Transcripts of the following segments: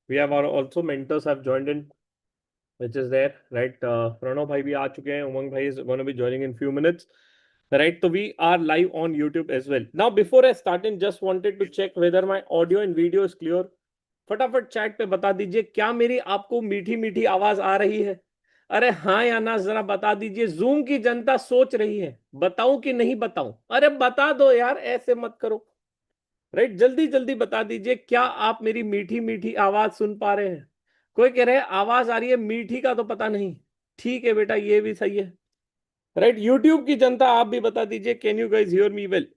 We have our also mentors have joined in, which is there, right? Pranav bhai bhi aa chuke hain. Umang bhai is going to be joining in few minutes, right? So we are live on YouTube as well. Now, before I start in, just wanted to check whether my audio and video is clear. फटाफट chat पे बता दीजिए क्या मेरी आपको मीठी मीठी आवाज आ रही है? अरे हाँ या ना जरा बता दीजिए। जूम की जनता सोच रही है बताऊं कि नहीं बताऊं। अरे बता दो यार, ऐसे मत करो, राइट? जल्दी जल्दी बता दीजिए क्या आप मेरी मीठी मीठी आवाज सुन पा रहे हैं? कोई कह रहे हैं आवाज आ रही है, मीठी का तो पता नहीं। ठीक है बेटा, ये भी सही है, राइट? यूट्यूब की जनता आप भी बता दीजिए, can you guys hear me well?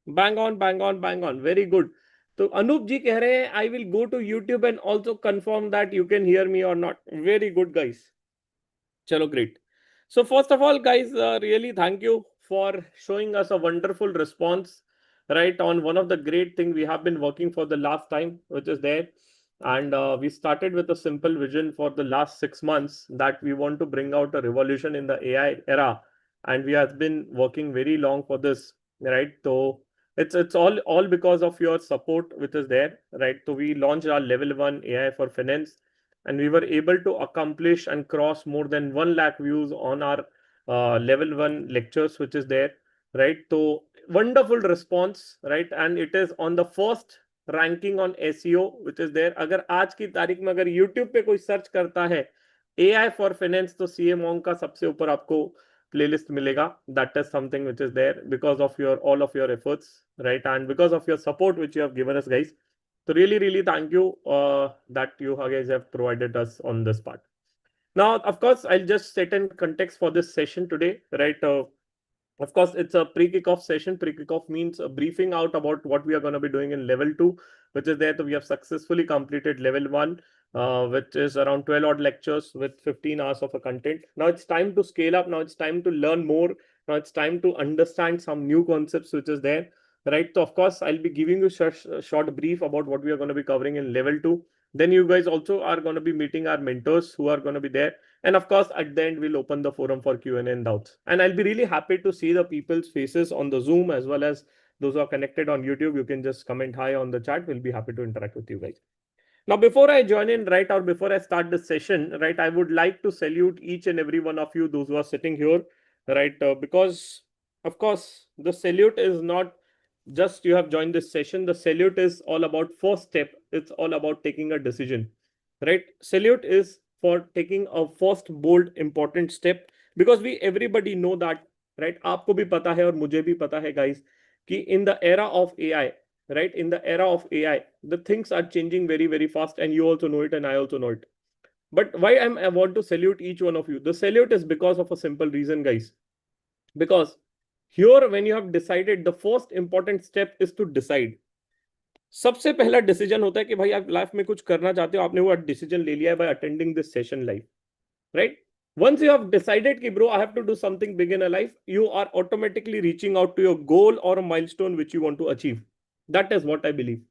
Bang on bang on bang on, very good. तो अनूप जी कह रहे हैं I will go to YouTube and also confirm that you can hear me और नॉट। वेरी गुड गाइज, चलो great. So first of all, guys, really thank you for showing us a wonderful response, right, on one of the great thing we have been working for the last time, which is there. And we started with a simple vision for the last 6 months that we want to bring out a revolution in the AI era, and we have been working very long for this, right? So it's all because of your support, which is there, right? So we launched our level 1 AI for finance, and we were able to accomplish and cross more than 1 lakh views on our level 1 lectures, which is there, right? So wonderful response, right? And it is on the first ranking on SEO, which is there. अगर आज की तारीख में अगर YouTube पे कोई search करता है AI for finance, तो camonk का सबसे ऊपर आपको playlist मिलेगा. That is something which is there because of your all of your efforts, right? And because of your support which you have given us, guys. So really, really thank you that you guys have provided us on this part. Now, of course, I'll just set in context for this session today, right? Of course, it's a pre-kickoff session. Pre-kickoff means a briefing out about what we are going to be doing in level 2, which is there. So we have successfully completed level 1, which is around 12 odd lectures with 15 hours of a content. Now it's time to scale up. Now it's time to learn more. Now it's time to understand some new concepts, which is there, right? So of course, I'll be giving you a short brief about what we are going to be covering in level 2. Then you guys also are going to be meeting our mentors who are going to be there. And of course, at the end, we'll open the forum for Q&A and doubts. And I'll be really happy to see the people's faces on the Zoom as well as those who are connected on YouTube. You can just comment hi on the chat. We'll be happy to interact with you guys. Now, before I join in, right, or before I start this session, right, I would like to salute each and every one of you, those who are sitting here, right, because, of course, the salute is not just you have joined this session. The salute is all about first step. It's all about taking a decision, right? Salute is for taking a first bold important step, because we everybody know that, right? आपको भी पता है और मुझे भी पता है, guys, कि in the era of AI, right, in the era of AI, the things are changing very, very fast, and you also know it and I also know it. But why I want to salute each one of you? The salute is because of a simple reason, guys. Because here, when you have decided, the first important step is to decide. सबसे पहला decision होता है कि भाई आप life में कुछ करना चाहते हो, आपने वो डिसीजन ले लिया है by attending this session live, right? Once you have decided कि bro, I have to do something big in a life, you are automatically reaching out to your goal or a milestone which you want to achieve. That is what I believe.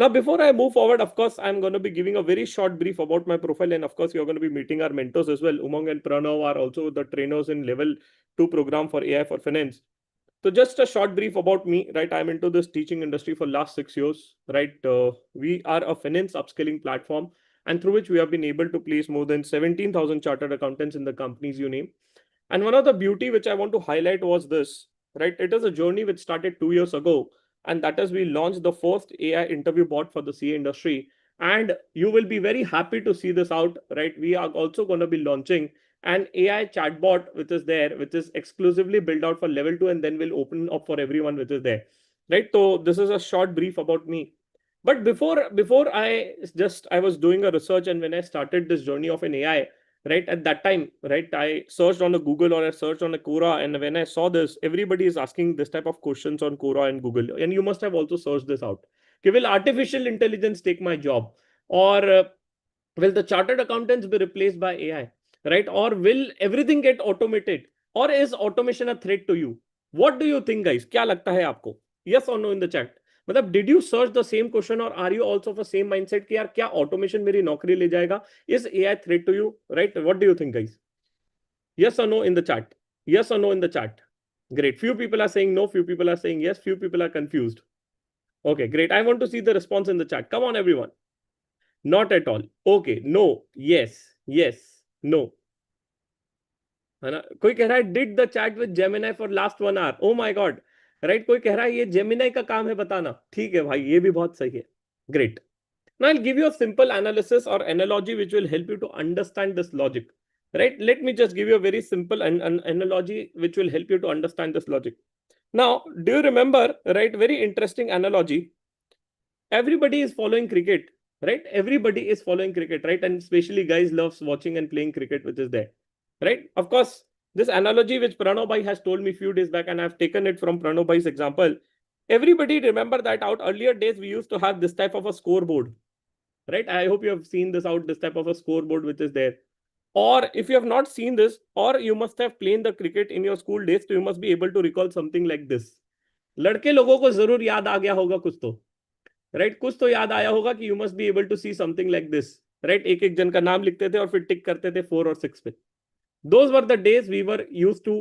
Now, before I move forward, of course, I'm going to be giving a very short brief about my profile. And of course, you're going to be meeting our mentors as well. Umang and Pranav are also the trainers in level 2 program for AI for finance. So just a short brief about me, right? I'm into this teaching industry for last 6 years, right? We are a finance upskilling platform, and through which we have been able to place more than 17,000 chartered accountants in the companies you name. And one of the beauty which I want to highlight was this, right? It is a journey which started 2 years ago, and that is we launched the first AI interview bot for the CA industry. And you will be very happy to see this out, right? We are also going to be launching an AI chatbot, which is there, which is exclusively built out for level 2, and then will open up for everyone which is there, right? So this is a short brief about me. But before I was doing a research, and when I started this journey of an AI, right, at that time, right, I searched on a Google or I searched on a Quora, and when I saw this, everybody is asking this type of questions on Quora and Google, and you must have also searched this out. Okay, will artificial intelligence take my job, or will the chartered accountants be replaced by AI, right? Or will everything get automated? Or is automation a threat to you? What do you think, guys? क्या लगता है आपको? Yes or no in the chat. मतलब did you search the same question, or are you also of the same mindset कि यार क्या automation मेरी नौकरी ले जाएगा? Is AI threat to you, right? What do you think, guys? Yes or no in the chat? Yes or no in the chat? Great. Few people are saying no, few people are saying yes, few people are confused. Okay, great. I want to see the response in the chat. Come on, everyone. Not at all. Okay, no, yes, yes, no, है ना. कोई कह रहा है did the chat with Gemini for last 1 hour. Oh my God, right. कोई कह रहा है ये जेमिनाई का काम है बताना. ठीक है भाई, ये भी बहुत सही है. Great. Now I'll give you a simple analysis or analogy which will help you to understand this logic. Right? Let me just give you a very simple an analogy which will help you to understand this logic. Now, do you remember, right? Very interesting analogy. Everybody is following cricket, right? Everybody is following cricket, right? And especially guys loves watching and playing cricket, which is there, right? Of course, this analogy which Pranav Bhai has told me few days back, and I've taken it from Pranav Bhai's example. Everybody remember that out earlier days we used to have this type of a scoreboard, right? I hope you have seen this type of a scoreboard which is there. Or if you have not seen this, or you must have played the cricket in your school days, so you must be able to recall something like this. लड़के लोगों को जरूर याद आ गया होगा कुछ तो, right. कुछ तो याद आया होगा कि you must be able to see something like this, right. एक एक जन का नाम लिखते थे और फिर टिक करते थे 4 और 6 पे. Those were the days we were used to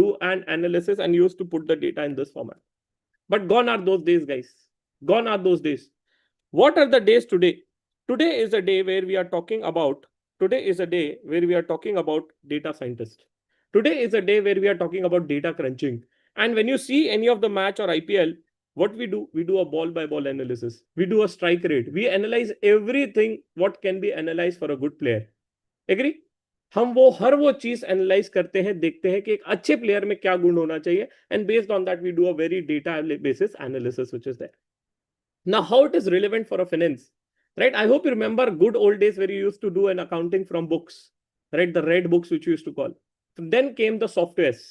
do an analysis and used to put the data in this format. But gone are those days, guys. Gone are those days. What are the days today? Today is a day where we are talking about. Today is a day where we are talking about data scientists. Today is a day where we are talking about data crunching. And when you see any of the match or IPL, what we do a ball by ball analysis. We do a strike rate. We analyze everything what can be analyzed for a good player. Agree? हम वो हर वो चीज analyse करते हैं, देखते हैं कि एक अच्छे प्लेयर में क्या गुण होना चाहिए, and based on that we do a very data basis analysis which is there. Now, how it is relevant for a finance, right? I hope you remember good old days where you used to do an accounting from books, right? The red books, which you used to call. So then came the softwares.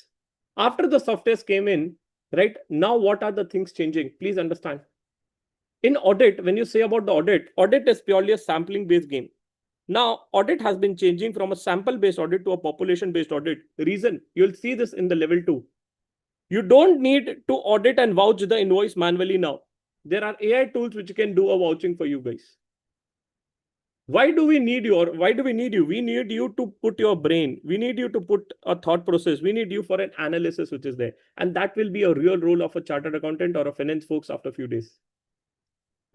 After the softwares came in, right? Now, what are the things changing? Please understand. In audit, when you say about the audit is purely a sampling based game. Now, audit has been changing from a sample based audit to a population based audit. Reason, you'll see this in the level 2. You don't need to audit and vouch the invoice manually now. There are AI tools which can do a vouching for you guys. Why do we need you? Or why do we need you? We need you to put your brain. We need you to put a thought process. We need you for an analysis which is there. And that will be a real role of a chartered accountant or a finance folks after a few days.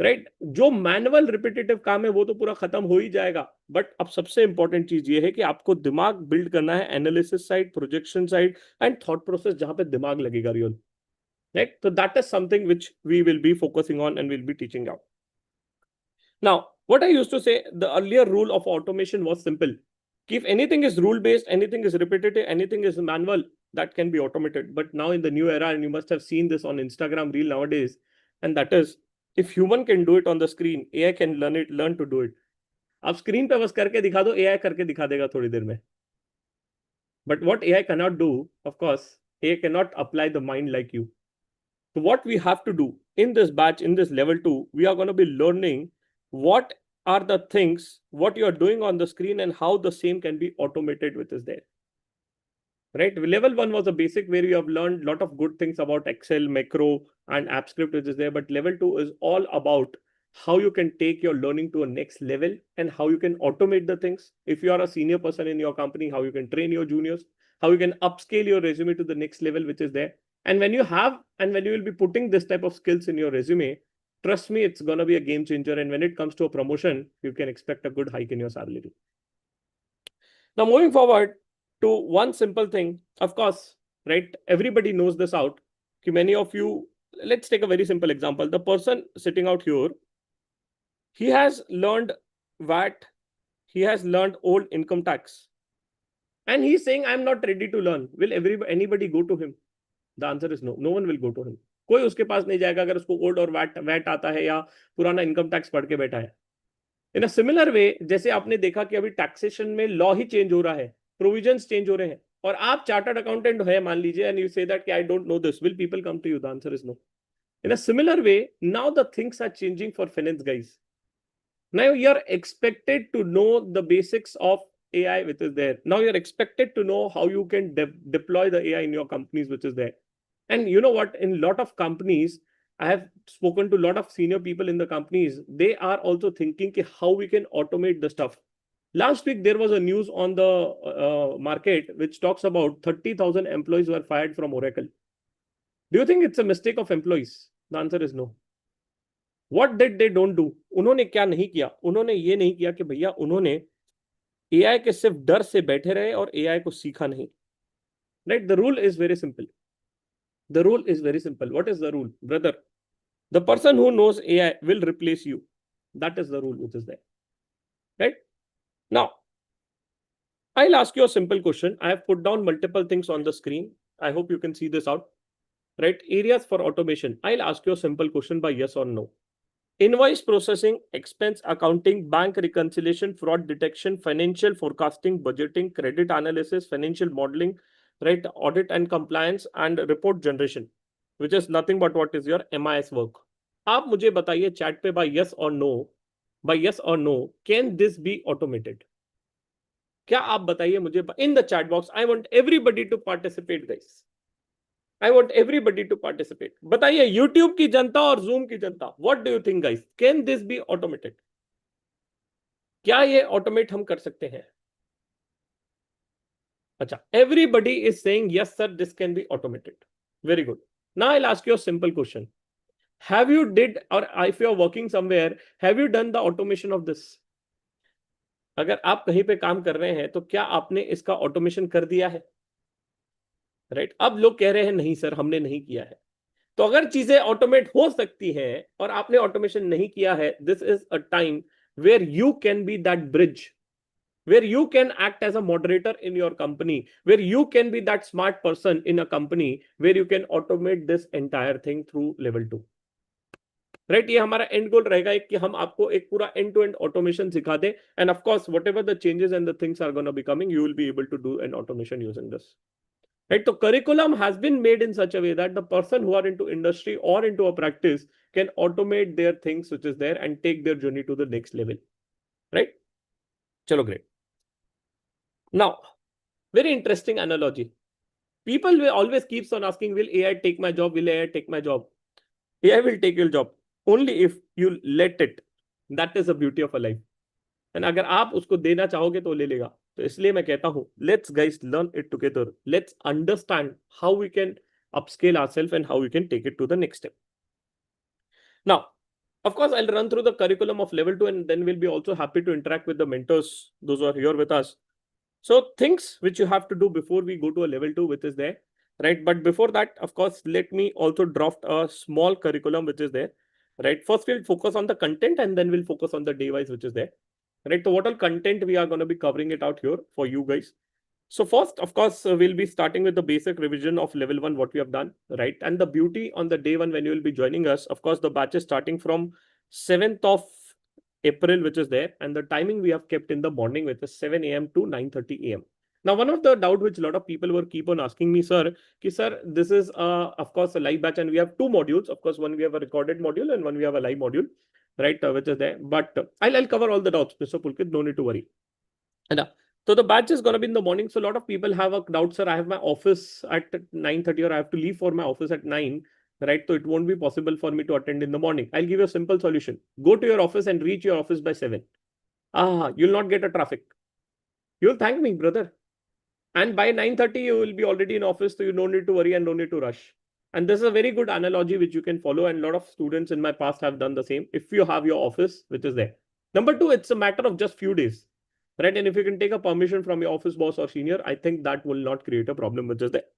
Right. जो manual repetitive काम है वो तो पूरा खत्म हो ही जाएगा. But अब सबसे इंपॉर्टेंट चीज ये है कि आपको दिमाग बिल्ड करना है analysis side, projection side and thought process, जहां पे दिमाग लगेगा रियल, राइट. तो that is something which we will be focusing on and will be teaching out. Now what I used to say, the earlier rule of automation was simple. If anything is rule based, anything is repetitive, anything is manual, that can be automated. But now in the new era, and you must have seen this on Instagram reel nowadays, and that is, if human can do it on the screen, AI can learn to do it. आप screen पे बस करके दिखा दो, AI करके दिखा देगा थोड़ी देर में. But what AI cannot do, of course, AI cannot apply the mind like you. So what we have to do in this batch, in this level 2, we are going to be learning what are the things, what you are doing on the screen and how the same can be automated with this there. Right? Level 1 was a basic where you have learned a lot of good things about Excel, macro, and app script, which is there. But level 2 is all about how you can take your learning to a next level and how you can automate the things. If you are a senior person in your company, how you can train your juniors, how you can upscale your resume to the next level, which is there. And when you will be putting this type of skills in your resume, trust me, it's going to be a game changer. And when it comes to a promotion, you can expect a good hike in your salary. Now, moving forward to one simple thing, of course, right? Everybody knows this out. Many of you, let's take a very simple example. The person sitting out here, he has learned VAT, he has learned old income tax. And he's saying, I'm not ready to learn. Will anybody go to him? The answer is no. No one will go to him. कोई उसके पास नहीं जाएगा अगर उसको old और VAT आता है या पुराना इनकम टैक्स पढ़ के बैठा है. इन अ सिमिलर वे, जैसे आपने देखा कि अभी टैक्सेशन में लॉ ही चेंज हो रहा है, प्रोविजंस चेंज हो रहे हैं, और आप चार्टर्ड अकाउंटेंट है मान लीजिए, एंड यू से दैट कि I don't know this, will people come to you? The answer is no. In a similar way, now the things are changing for finance guys. Now you are expected to know the basics of AI which is there. Now you're expected to know how you can deploy the AI in your companies which is there. And you know what, in a lot of companies, I have spoken to a lot of senior people in the companies, they are also thinking how we can automate the stuff. Last week, there was a news on the market which talks about 30,000 employees were fired from Oracle. Do you think it's a mistake of employees? The answer is no. What did they don't do? उन्होंने क्या नहीं किया? उन्होंने ये नहीं किया कि भैया उन्होंने एआई के सिर्फ डर से बैठे रहे और एआई को सीखा नहीं. Right? The rule is very simple. The rule is very simple. What is the rule, brother? The person who knows AI will replace you. That is the rule which is there. Right? Now, I'll ask you a simple question. I have put down multiple things on the screen. I hope you can see this out. Right? Areas for automation. I'll ask you a simple question by yes or no. Invoice processing, expense accounting, bank reconciliation, fraud detection, financial forecasting, budgeting, credit analysis, financial modeling, right? Audit and compliance, and report generation, which is nothing but what is your MIS work. आप मुझे बताइए chat पे by yes or no, can this be automated? क्या आप बताइए मुझे in the chat box. I want everybody to participate, guys. I want everybody to participate. बताइए YouTube की जनता और Zoom की जनता, what do you think, guys? Can this be automated? क्या ये automate हम कर सकते हैं? अच्छा, everybody is saying yes, sir, this can be automated. Very good. Now I'll ask you a simple question. Have you did, or if you are working somewhere, have you done the automation of this? अगर आप कहीं पे काम कर रहे हैं तो क्या आपने इसका ऑटोमेशन कर दिया है? राइट? अब लोग कह रहे हैं नहीं सर, हमने नहीं किया है. तो अगर चीजें ऑटोमेट हो सकती हैं और आपने ऑटोमेशन नहीं किया है, this is a time where you can be that bridge, where you can act as a moderator in your company, where you can be that smart person in a company, where you can automate this entire thing through level 2. Right? ये हमारा and गोल रहेगा कि हम आपको एक पूरा and to and automation सिखा दें. And of course whatever the changes and the things are gonna be coming, you will be able to do an automation using this. Right? So curriculum has been made in such a way that the person who are into industry or into a practice can automate their things which is there and take their journey to the next level. Right? Chalo, great. Now, very interesting analogy. People will always keeps on asking, will AI take my job? Will AI take my job? AI will take your job only if you let it. That is the beauty of a life. And अगर आप उसको देना चाहोगे तो ले लेगा. तो इसलिए मैं कहता हूं, let's guys learn it together. Let's understand how we can upscale ourselves and how we can take it to the next step. Now, of course, I'll run through the curriculum of level 2 and then we'll be also happy to interact with the mentors, those who are here with us. So things which you have to do before we go to a level 2, which is there, right? But before that, of course, let me also draft a small curriculum which is there, right? First, we'll focus on the content and then we'll focus on the device which is there. Right, so what all content we are going to be covering it out here for you guys. So first, of course, we'll be starting with the basic revision of level 1, what we have done, right? And the beauty on the day 1 when you will be joining us, of course, the batch is starting from 7th of April, which is there. And the timing we have kept in the morning, which is 7 a.m. to 9:30 a.m. Now, one of the doubt which a lot of people were keep on asking me, sir, this is, of course, a live batch and we have 2 modules. Of course, one we have a recorded module and one we have a live module, right, which is there. But I'll cover all the doubts, Mr. Pulkit, no need to worry. And so the batch is going to be in the morning. So a lot of people have a doubt, sir, I have my office at 9:30 or I have to leave for my office at 9, right? So it won't be possible for me to attend in the morning. I'll give you a simple solution. Go to your office and reach your office by 7. You'll not get a traffic. You'll thank me, brother. And by 9:30, you will be already in office, so you don't need to worry and don't need to rush. And this is a very good analogy which you can follow. And a lot of students in my past have done the same. If you have your office, which is there. Number 2, it's a matter of just few days, right? And if you can take a permission from your office boss or senior, I think that will not create a problem which is there.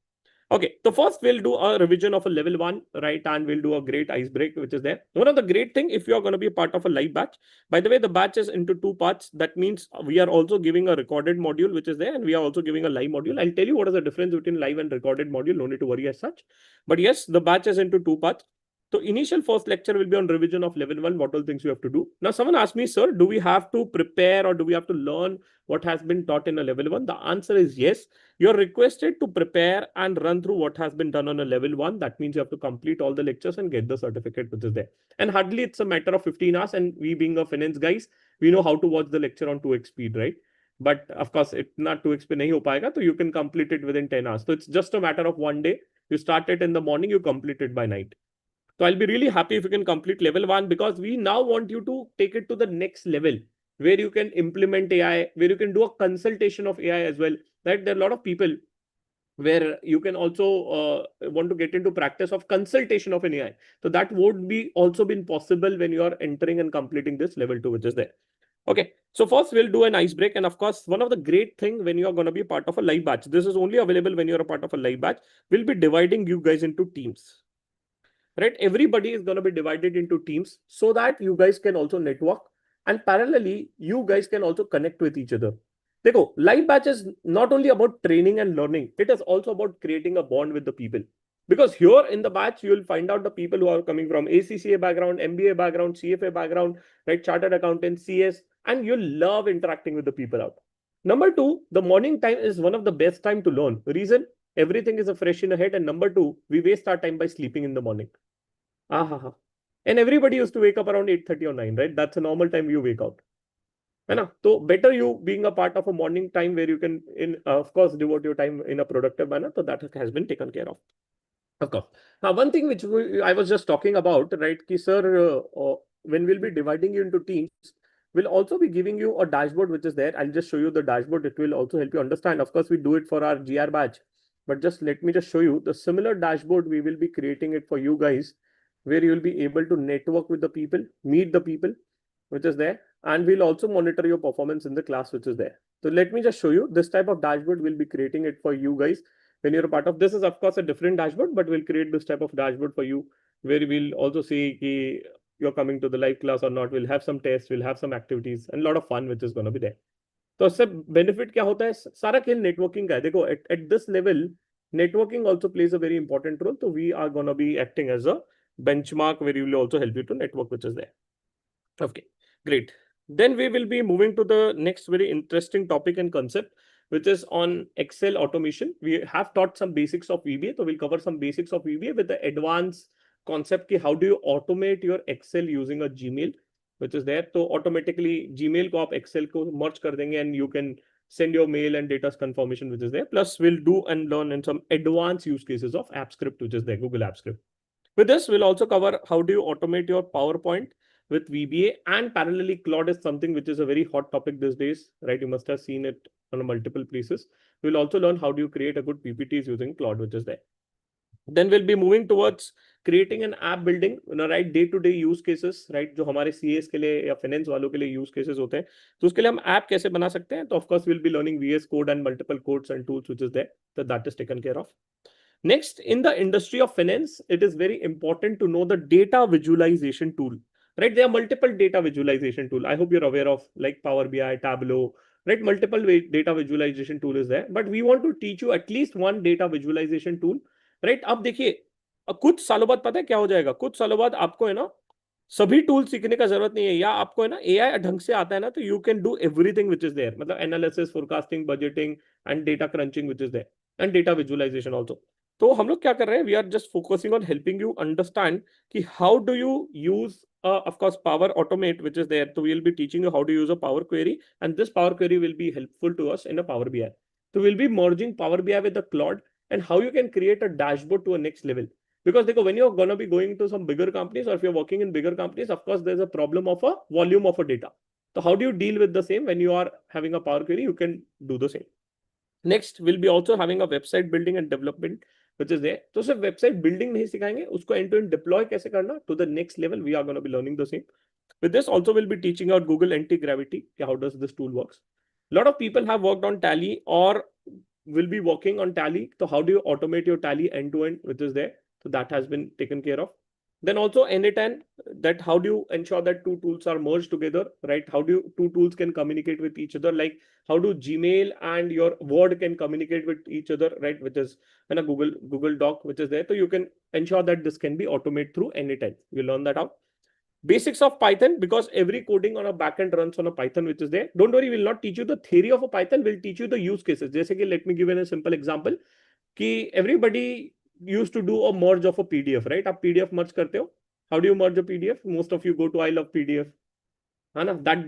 Okay, so first we'll do a revision of a level 1, right? And we'll do a great ice break, which is there. One of the great thing, if you are going to be a part of a live batch, by the way, the batch is into 2 parts. That means we are also giving a recorded module, which is there, and we are also giving a live module. I'll tell you what is the difference between live and recorded module. No need to worry as such. But yes, the batch is into 2 parts. So initial first lecture will be on revision of level 1, what all things you have to do. Now, someone asked me, sir, do we have to prepare or do we have to learn what has been taught in a level 1? The answer is yes. You're requested to prepare and run through what has been done on a level 1. That means you have to complete all the lectures and get the certificate which is there. And hardly it's a matter of 15 hours. And we being a finance guys, we know how to watch the lecture on 2x speed, right? But of course, it's not 2x speed nahi ho payega, so you can complete it within 10 hours. So it's just a matter of one day. You start it in the morning, you complete it by night. So I'll be really happy if you can complete level 1, because we now want you to take it to the next level where you can implement AI, where you can do a consultation of AI as well. Right? There are a lot of people where you can also want to get into practice of consultation of an AI. So that would be also been possible when you are entering and completing this level 2, which is there. Okay, so first we'll do an ice break. And of course, one of the great thing when you are going to be part of a live batch, this is only available when you're a part of a live batch, we'll be dividing you guys into teams, right? Everybody is going to be divided into teams so that you guys can also network, and parallelly, you guys can also connect with each other. Dekho, live batch is not only about training and learning, it is also about creating a bond with the people. Because here in the batch, you will find out the people who are coming from ACCA background, MBA background, CFA background, right? Chartered accountant, CS, and you'll love interacting with the people out. Number two, the morning time is one of the best time to learn. Reason? Everything is a fresh in the head. And number two, we waste our time by sleeping in the morning. Ah. And everybody used to wake up around 8:30 or 9, right? That's a normal time you wake up. So better you being a part of a morning time where you can, of course, devote your time in a productive manner. So that has been taken care of. Of course. Now, one thing which I was just talking about, right, ki sir, when we'll be dividing you into teams, we'll also be giving you a dashboard which is there. I'll just show you the dashboard. It will also help you understand. Of course, we do it for our GR batch, but just let me just show you the similar dashboard. We will be creating it for you guys, where you will be able to network with the people, meet the people, which is there, and we'll also monitor your performance in the class, which is there. So let me just show you this type of dashboard. We'll be creating it for you guys when you're a part of this. Is of course a different dashboard, but we'll create this type of dashboard for you, where we'll also see ki you're coming to the live class or not. We'll have some tests, we'll have some activities, and a lot of fun which is going to be there. तो इससे benefit क्या होता है? सारा खेल networking का है. देखो, at this level, networking also plays a very important role. So we are going to be acting as a benchmark where we will also help you to network, which is there. Okay, great. Then we will be moving to the next very interesting topic and concept, which is on Excel automation. We have taught some basics of VBA, so we'll cover some basics of VBA with the advanced concept ki how do you automate your Excel using a Gmail, which is there. So automatically Gmail को आप Excel को merge कर देंगे and you can send your mail and data confirmation, which is there. Plus we'll do and learn in some advanced use cases of App Script, which is there, Google App Script. With this, we'll also cover how do you automate your PowerPoint with VBA, and parallelly Claude is something which is a very hot topic these days, right? You must have seen it on multiple places. We'll also learn how do you create a good PPTs using Claude, which is there. Then we'll be moving towards creating an app building, right? Day-to-day use cases, right? जो हमारे CAs के लिए या finance वालों के लिए use cases होते हैं, तो उसके लिए हम app कैसे बना सकते हैं? तो of course we'll be learning VS Code and multiple codes and tools which is there. So that is taken care of. Next, in the industry of finance, it is very important to know the data visualization tool, right? There are multiple data visualization tool. I hope you're aware of like Power BI, Tableau, right? Multiple data visualization tool is there, but we want to teach you at least one data visualization tool, right? अब देखिए, कुछ सालों बाद पता है क्या हो जाएगा? कुछ सालों बाद आपको है ना सभी टूल सीखने का जरूरत नहीं है, या आपको है ना एआई ढंग से आता है ना, तो you can do everything which is there, मतलब analysis, forecasting, budgeting and data crunching which is there, and data visualisation also. तो हम लोग क्या कर रहे हैं? We are just focusing on helping you understand कि how do you use of course power automate which is there. So we'll be teaching you how to use a power query, and this power query will be helpful to us in a Power BI. So we'll be merging Power BI with the Claude, and how you can create a dashboard to a next level. Because when you're going to be going to some bigger companies, or if you're working in bigger companies, of course there's a problem of a volume of a data. So how do you deal with the same? When you are having a power query, you can do the same. Next, we'll be also having a website building and development which is there. तो सिर्फ website building नहीं सिखाएंगे, उसको and to and deploy कैसे करना to the next level. We are gonna be learning the same. With this also we'll be teaching out Google anti-gravity. How does this tool works? A lot of people have worked on Tally or will be working on Tally. So how do you automate your Tally end to end, which is there? So that has been taken care of. Then also N8N, that how do you ensure that two tools are merged together, right? How do you two tools can communicate with each other? Like how do Gmail and your Word can communicate with each other, right? Which is in a Google Doc, which is there. So you can ensure that this can be automated through N8N. We'll learn that out. Basics of Python, because every coding on a backend runs on a Python, which is there. Don't worry, we'll not teach you the theory of a Python. We'll teach you the use cases. जैसे कि let me give you a simple example कि everybody used to do a merge of a PDF, right? आप PDF merge करते हो. How do you merge a PDF? Most of you go to I love PDF. That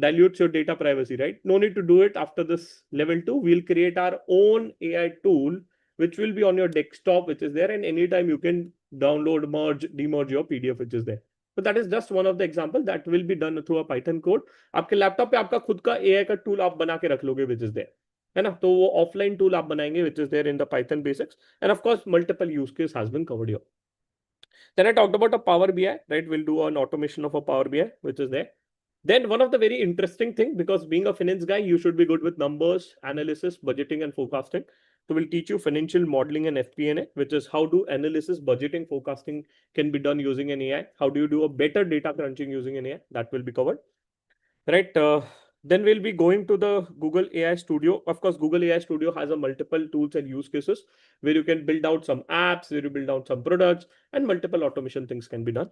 dilutes your data privacy, right? No need to do it. After this level 2, we'll create our own AI tool, which will be on your desktop, which is there. And anytime you can download, merge, demerge your PDF, which is there. So that is just one of the example that will be done through a Python code. आपके laptop पे आपका खुद का AI का tool आप बना के रख लोगे, which is there. है ना, तो वो ऑफलाइन टूल आप बनाएंगे which is there in the Python basics, and of course multiple use case has been covered here. Then I talked about a Power BI, right? We'll do an automation of a Power BI, which is there. Then one of the very interesting thing, because being a finance guy, you should be good with numbers, analysis, budgeting, and forecasting. So we'll teach you financial modeling and FP&A, which is how do analysis, budgeting, forecasting can be done using an AI. How do you do a better data crunching using an AI? That will be covered, right? Then we'll be going to the Google AI Studio. Of course, Google AI Studio has a multiple tools and use cases where you can build out some apps, where you build out some products, and multiple automation things can be done.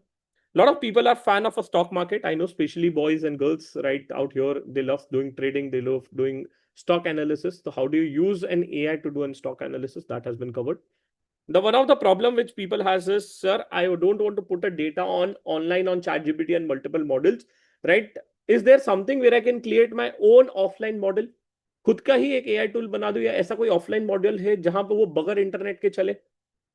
A lot of people are fan of a stock market. I know, especially boys and girls right out here, they love doing trading, they love doing stock analysis. So how do you use an AI to do an stock analysis? That has been covered. The one of the problem which people has is, sir, I don't want to put a data on online on ChatGPT and multiple models, right? Is there something where I can create my own offline model? खुद का ही एक AI tool बना दूं, या ऐसा कोई offline model है जहां पे वो बगैर इंटरनेट के चले,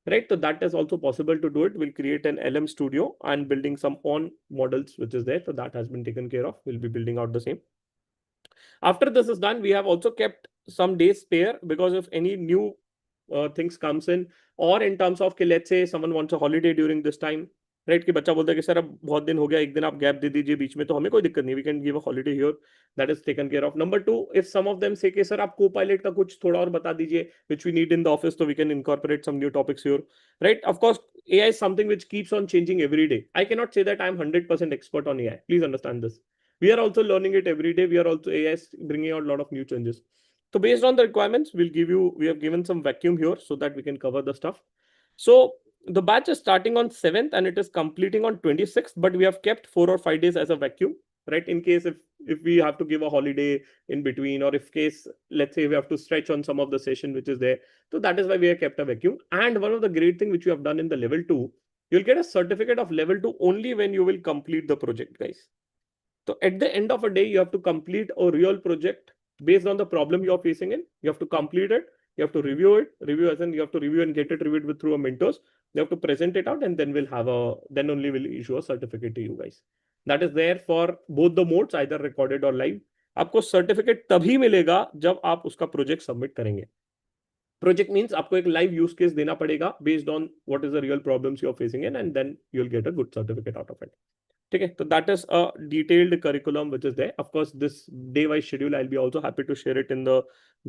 right? So that is also possible to do it. We'll create an LM studio and building some on models which is there. So that has been taken care of. We'll be building out the same. After this is done, we have also kept some days spare because if any new things comes in, or in terms of let's say someone wants a holiday during this time, right, कि बच्चा बोलता है कि sir अब बहुत दिन हो गया, एक दिन आप गैप दे दीजिए बीच में, तो हमें कोई दिक्कत नहीं, we can give a holiday here, that is taken care of. Number 2, if some of them say कि सर आप को पायलट का कुछ थोड़ा और बता दीजिए which we need in the office, तो we can incorporate some new topics here, right. Of course AI is something which keeps on changing every day. I cannot say that I am 100% expert on AI. Please understand this. We are also learning it every day. We are also AI is bringing out a lot of new changes. So based on the requirements, we have given some vacuum here so that we can cover the stuff. So the batch is starting on 7th and it is completing on 26th, but we have kept 4 or 5 days as a vacuum, right? In case if we have to give a holiday in between, or if case, let's say we have to stretch on some of the session which is there. So that is why we have kept a vacuum. And one of the great thing which we have done in the level 2, you'll get a certificate of level 2 only when you will complete the project, guys. So at the end of a day, you have to complete a real project based on the problem you're facing in. You have to complete it. You have to review as in you have to review and get it reviewed with through a mentors. You have to present it out, and then then only will issue a certificate to you guys. That is there for both the modes, either recorded or live. आपको certificate तभी मिलेगा जब आप उसका project submit करेंगे. Project means आपको एक live use case देना पड़ेगा based on what is the real problems you are facing in, and then you will get a good certificate out of it. Okay, so that is a detailed curriculum which is there. Of course, this day-wise schedule, I'll be also happy to share it in the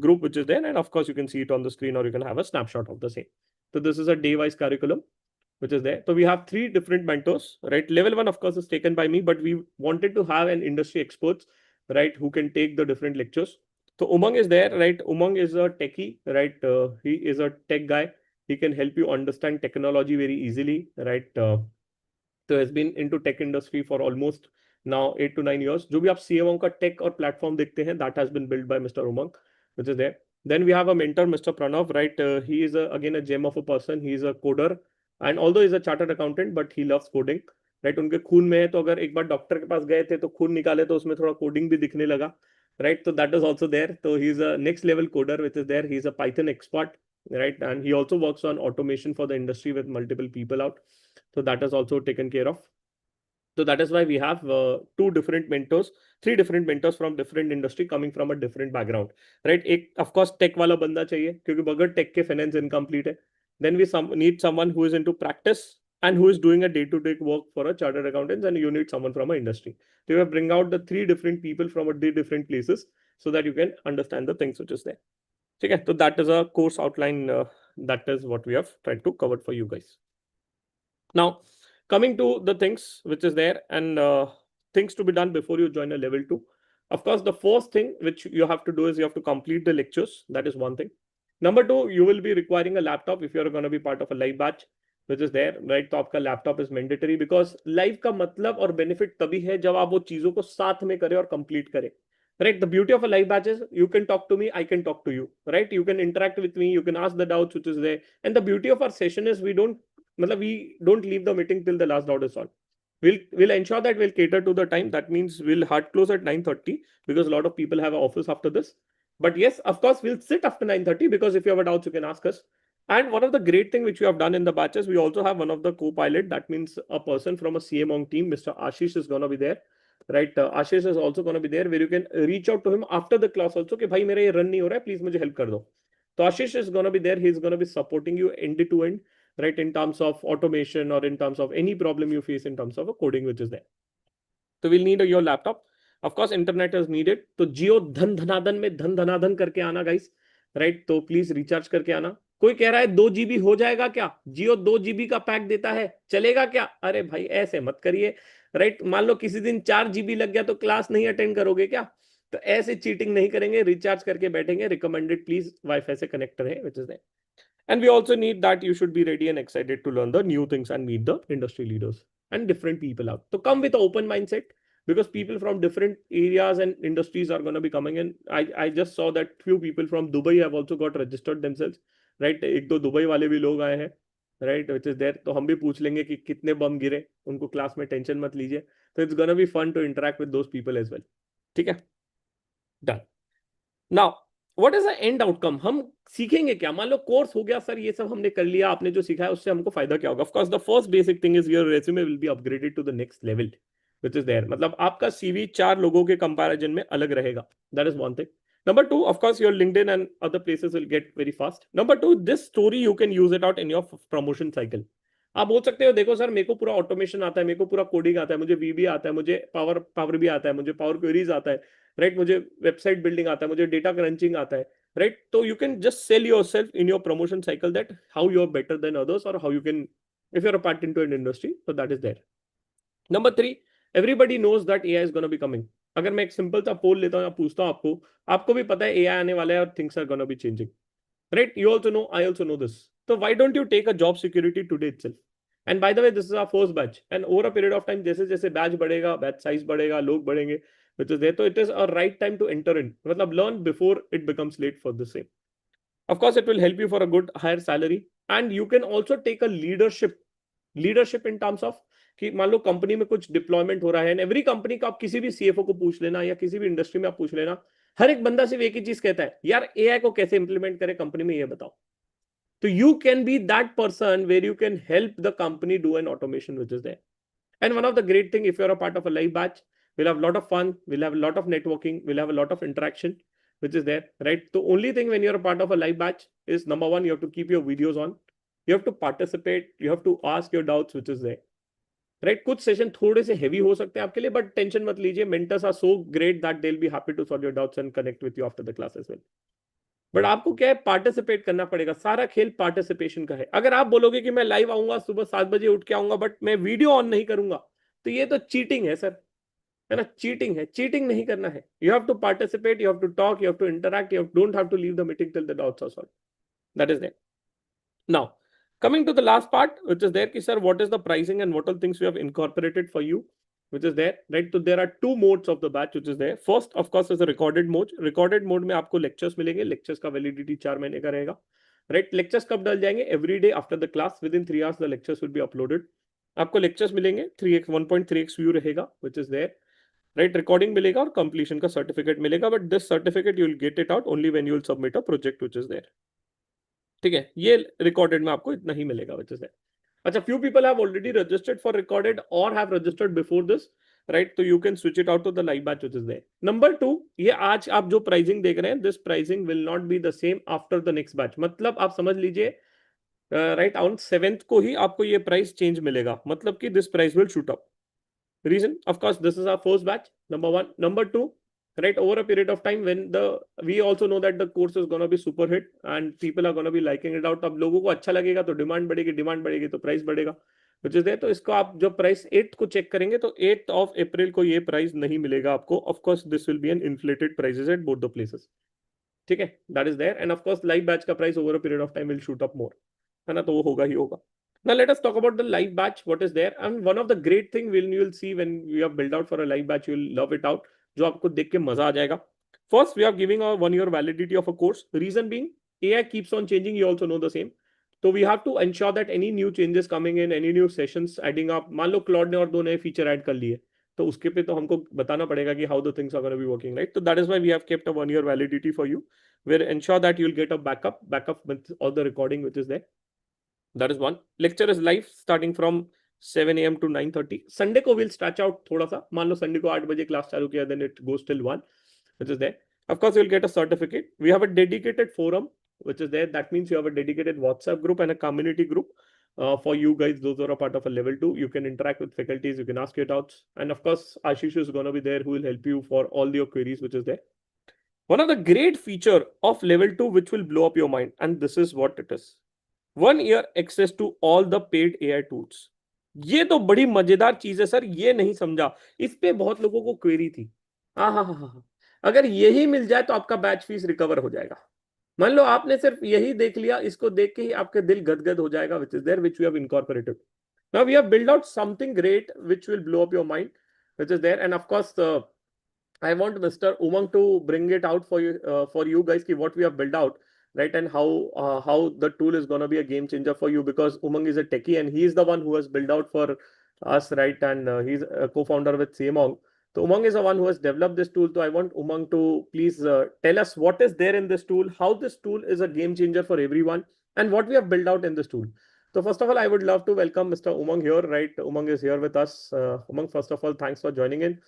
group which is there. And of course, you can see it on the screen or you can have a snapshot of the same. So this is a day-wise curriculum which is there. So we have 3 different mentors, right? Level 1, of course, is taken by me, but we wanted to have an industry experts, right, who can take the different lectures. So Umang is there, right? Umang is a techie, right? He is a tech guy. He can help you understand technology very easily, right? So has been into tech industry for almost now 8 to 9 years. जो भी आप CMO का tech और platform देखते हैं, that has been built by Mr. Umang, which is there. Then we have a mentor, Mr. Pranav, right? He is again a gem of a person. He is a coder, and although he's a chartered accountant, but he loves coding, right? उनके खून में है, तो अगर एक बार doctor के पास गए थे तो खून निकाले तो उसमें थोड़ा कोडिंग भी दिखने लगा, right? So that is also there. So he's a next level coder, which is there. He's a Python expert, right? And he also works on automation for the industry with multiple people out. So that is also taken care of. So that is why we have 2 different mentors, 3 different mentors from different industry coming from a different background, right? एक of course tech वाला बंदा चाहिए क्योंकि बगैर tech के finance incomplete है. Then we need someone who is into practice and who is doing a day-to-day work for a chartered accountant, and you need someone from an industry. So you have bring out the 3 different people from a different places so that you can understand the things which is there. Okay, so that is a course outline. That is what we have tried to cover for you guys. Now, coming to the things which is there and things to be done before you join a level 2. Of course, the first thing which you have to do is you have to complete the lectures. That is one thing. Number 2, you will be requiring a laptop if you're going to be part of a live batch, which is there, right? तो आपका laptop is mandatory because live का मतलब और benefit तभी है जब आप वो चीजों को साथ में करें और complete करें. Right, the beauty of a live batch is you can talk to me, I can talk to you, right? You can interact with me, you can ask the doubts which is there. And the beauty of our session is we don't leave the meeting till the last doubt is solved. We'll ensure that we'll cater to the time. That means we'll hard close at 9:30 because a lot of people have an office after this. But yes, of course, we'll sit after 9:30 because if you have a doubt, you can ask us. And one of the great thing which we have done in the batches, we also have one of the co-pilot. That means a person from a CMOng team, Mr. Ashish, is going to be there. right? Ashish is also going to be there, where you can reach out to him after the class also कि भाई मेरा ये run नहीं हो रहा है, please मुझे help कर दो. So Ashish is going to be there. He's going to be supporting you end to end, right? In terms of automation or in terms of any problem you face in terms of a coding which is there. So we'll need your laptop. Of course, internet is needed. तो जियो धन धनाधन में धन धनाधन करके आना guys, right? तो please recharge करके आना. कोई कह रहा है 2 GB हो जाएगा क्या? जियो 2 GB का पैक देता है, चलेगा क्या? अरे भाई ऐसे मत करिए, राइट? मान लो किसी दिन 4 GB लग गया तो क्लास नहीं अटेंड करोगे क्या? तो ऐसे चीटिंग नहीं करेंगे, रिचार्ज करके बैठेंगे. रिकमेंडेड प्लीज वाईफाई से कनेक्ट रहे, which is there. And we also need that you should be ready and excited to learn the new things and meet the industry leaders and different people out. So come with an open mindset, because people from different areas and industries are going to be coming in. I just saw that few people from Dubai have also got registered themselves, right? एक दो Dubai वाले भी लोग आए हैं, right? Which is there. तो हम भी पूछ लेंगे कि कितने बम गिरे उनको क्लास में, टेंशन मत लीजिए. तो it's gonna be fun to interact with those people as well. ठीक है, done. Now what is the end outcome? हम सीखेंगे क्या? मान लो कोर्स हो गया सर, ये सब हमने कर लिया, आपने जो सीखा है उससे हमको फायदा क्या होगा? Of course the first basic thing is your resume will be upgraded to the next level which is there. मतलब आपका सीवी 4 लोगों के कंपैरिजन में अलग रहेगा. That is one thing. Number 2, of course, your LinkedIn and other places will get very fast. Number 2, this story you can use it out in your promotion cycle. आप बोल सकते हो देखो सर मेरे को पूरा ऑटोमेशन आता है, मेरे को पूरा कोडिंग आता है, मुझे वीबी आता है, मुझे पावर भी आता है, मुझे पावर क्वेरीज आता है, राइट? मुझे वेबसाइट बिल्डिंग आता है, मुझे डेटा क्रंचिंग आता है, राइट? तो you can just sell yourself in your promotion cycle that how you are better than others और how you can if you are a part into an industry. So that is there. Number 3, everybody knows that AI is gonna be coming. अगर मैं एक simple सा पोल लेता हूं या पूछता हूं आपको, आपको भी पता है एआई आने वाला है और things are gonna be changing, right? You also know, I also know this. So why don't you take a job security today itself? And by the way, this is our first batch. And over a period of time, जैसे जैसे batch बढ़ेगा, batch size बढ़ेगा, लोग बढ़ेंगे, which is there. So it is a right time to enter in. मतलब learn before it becomes late for the same. Of course, it will help you for a good higher salary. And you can also take a leadership in terms of कि मान लो company में कुछ deployment हो रहा है. Every company का आप किसी भी सीएफओ को पूछ लेना या किसी भी इंडस्ट्री में आप पूछ लेना, हर एक बंदा सिर्फ एक ही चीज कहता है, यार एआई को कैसे इंप्लीमेंट करें कंपनी में, ये बताओ. तो you can be that person where you can help the company do an automation which is there. And one of the great thing, if you're a part of a live batch, we'll have a lot of fun, we'll have a lot of networking, we'll have a lot of interaction, which is there, right? The only thing when you're a part of a live batch is, number one, you have to keep your videos on, you have to participate, you have to ask your doubts, which is there, right? कुछ session थोड़े से heavy हो सकते हैं आपके लिए, but tension मत लीजिए. Mentors are so great that they will be happy to solve your doubts and connect with you after the class as well. But आपको क्या है, पार्टिसिपेट करना पड़ेगा. सारा खेल पार्टिसिपेशन का है. अगर आप बोलोगे कि मैं लाइव आऊंगा, सुबह 7 बजे उठ के आऊंगा, बट मैं वीडियो ऑन नहीं करूंगा, तो ये तो चीटिंग है सर, है ना? चीटिंग है. चीटिंग नहीं करना है. You have to participate, you have to talk, you have to interact, you don't have to leave the meeting till the doubts are solved. That is there. Now, coming to the last part, which is there, sir, what is the pricing and what all things we have incorporated for you, which is there, right? So there are 2 modes of the batch, which is there. First, of course, is a recorded mode. Recorded mode में आपको lectures मिलेंगे. Lectures का validity 4 महीने का रहेगा, right? Lectures कब डल जाएंगे? Every day after the class, within 3 hours, the lectures will be uploaded. आपको lectures मिलेंगे 3x 1.3x view रहेगा, which is there, right? Recording मिलेगा और completion का certificate मिलेगा. But this certificate you will get it out only when you will submit a project, which is there. ठीक है, ये रिकॉर्डेड में आपको इतना ही मिलेगा, which is there. अच्छा, few people have already registered for recorded or have registered before this, right? तो you can switch it out to the live batch, which is there. Number 2, ये आज आप जो प्राइसिंग देख रहे हैं, this pricing will not be the same after the next batch. मतलब आप समझ लीजिए, right, on 7th को ही आपको ये प्राइस चेंज मिलेगा. मतलब कि this price will shoot up. Reason, of course, this is our first batch, number 1. Number 2, right, over a period of time when we also know that the course is going to be super hit and people are going to be liking it out. अब लोगों को अच्छा लगेगा तो demand बढ़ेगी तो price बढ़ेगा, which is there. तो इसको आप जब प्राइस 8th को चेक करेंगे तो 8th of April को ये प्राइस नहीं मिलेगा आपको. Of course, this will be an inflated prices at both the places. ठीक है, that is there. And of course, live batch का price over a period of time will shoot up more, है ना? तो वो होगा ही होगा. Now let us talk about the live batch, what is there. And one of the great thing when you will see when you have built out for a live batch, you will love it out. जो आपको देख के मजा आ जाएगा. First, we are giving a 1 year validity of a course. Reason being, AI keeps on changing. You also know the same. So we have to ensure that any new changes coming in, any new sessions adding up. मान लो Claude ने और 2 नए feature add कर लिए, तो उसके पे तो हमको बताना पड़ेगा कि how the things are going to be working, right? So that is why we have kept a 1 year validity for you. We'll ensure that you'll get a backup with all the recording which is there. That is one. Lecture is live starting from 7 a.m. to 9:30. Sunday को we'll stretch out थोड़ा सा, मान लो Sunday को 8 बजे class चालू किया, then it goes till 1, which is there. Of course, you'll get a certificate. We have a dedicated forum, which is there. That means you have a dedicated WhatsApp group and a community group. For you guys, those who are a part of a level 2, you can interact with faculties, you can ask your doubts. And of course, Ashish is going to be there who will help you for all your queries, which is there. One of the great feature of level 2, which will blow up your mind, and this is what it is. 1 year access to all the paid AI tools. ये तो बड़ी मजेदार चीज है sir, ये नहीं समझा, इस पे बहुत लोगों को क्वेरी थी। हाँ हाँ हाँ हाँ, अगर यही मिल जाए तो आपका बैच फीस रिकवर हो जाएगा। मान लो आपने सिर्फ यही देख लिया, इसको देख के ही आपके दिल गदगद हो जाएगा, which is there, which we have incorporated. Now we have built out something great which will blow up your mind, which is there. And of course, I want Mr. Umang to bring it out for you guys, ki what we have built out, right? And how the tool is going to be a game changer for you, because Umang is a techie and he is the one who has built out for us, right? And he's a co-founder with camonk. So Umang is the one who has developed this tool. So I want Umang to please tell us what is there in this tool, how this tool is a game changer for everyone, and what we have built out in this tool. So first of all, I would love to welcome Mr. Umang here, right? Umang is here with us. Umang, first of all, thanks for joining in,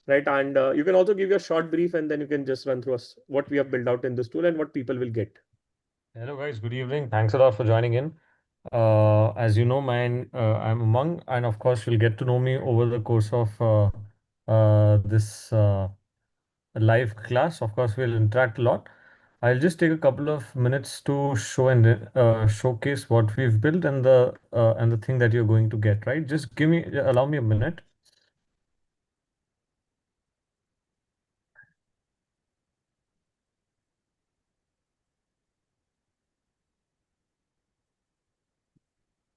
right? And you can also give your short brief and then you can just run through us what we have built out in this tool and what people will get. Hello guys, good evening. Thanks a lot for joining in. As you know, I'm Umang, and of course, you'll get to know me over the course of this live class. Of course, we'll interact a lot. I'll just take a couple of minutes to show and showcase what we've built and the thing that you're going to get. Right? Just allow me a minute.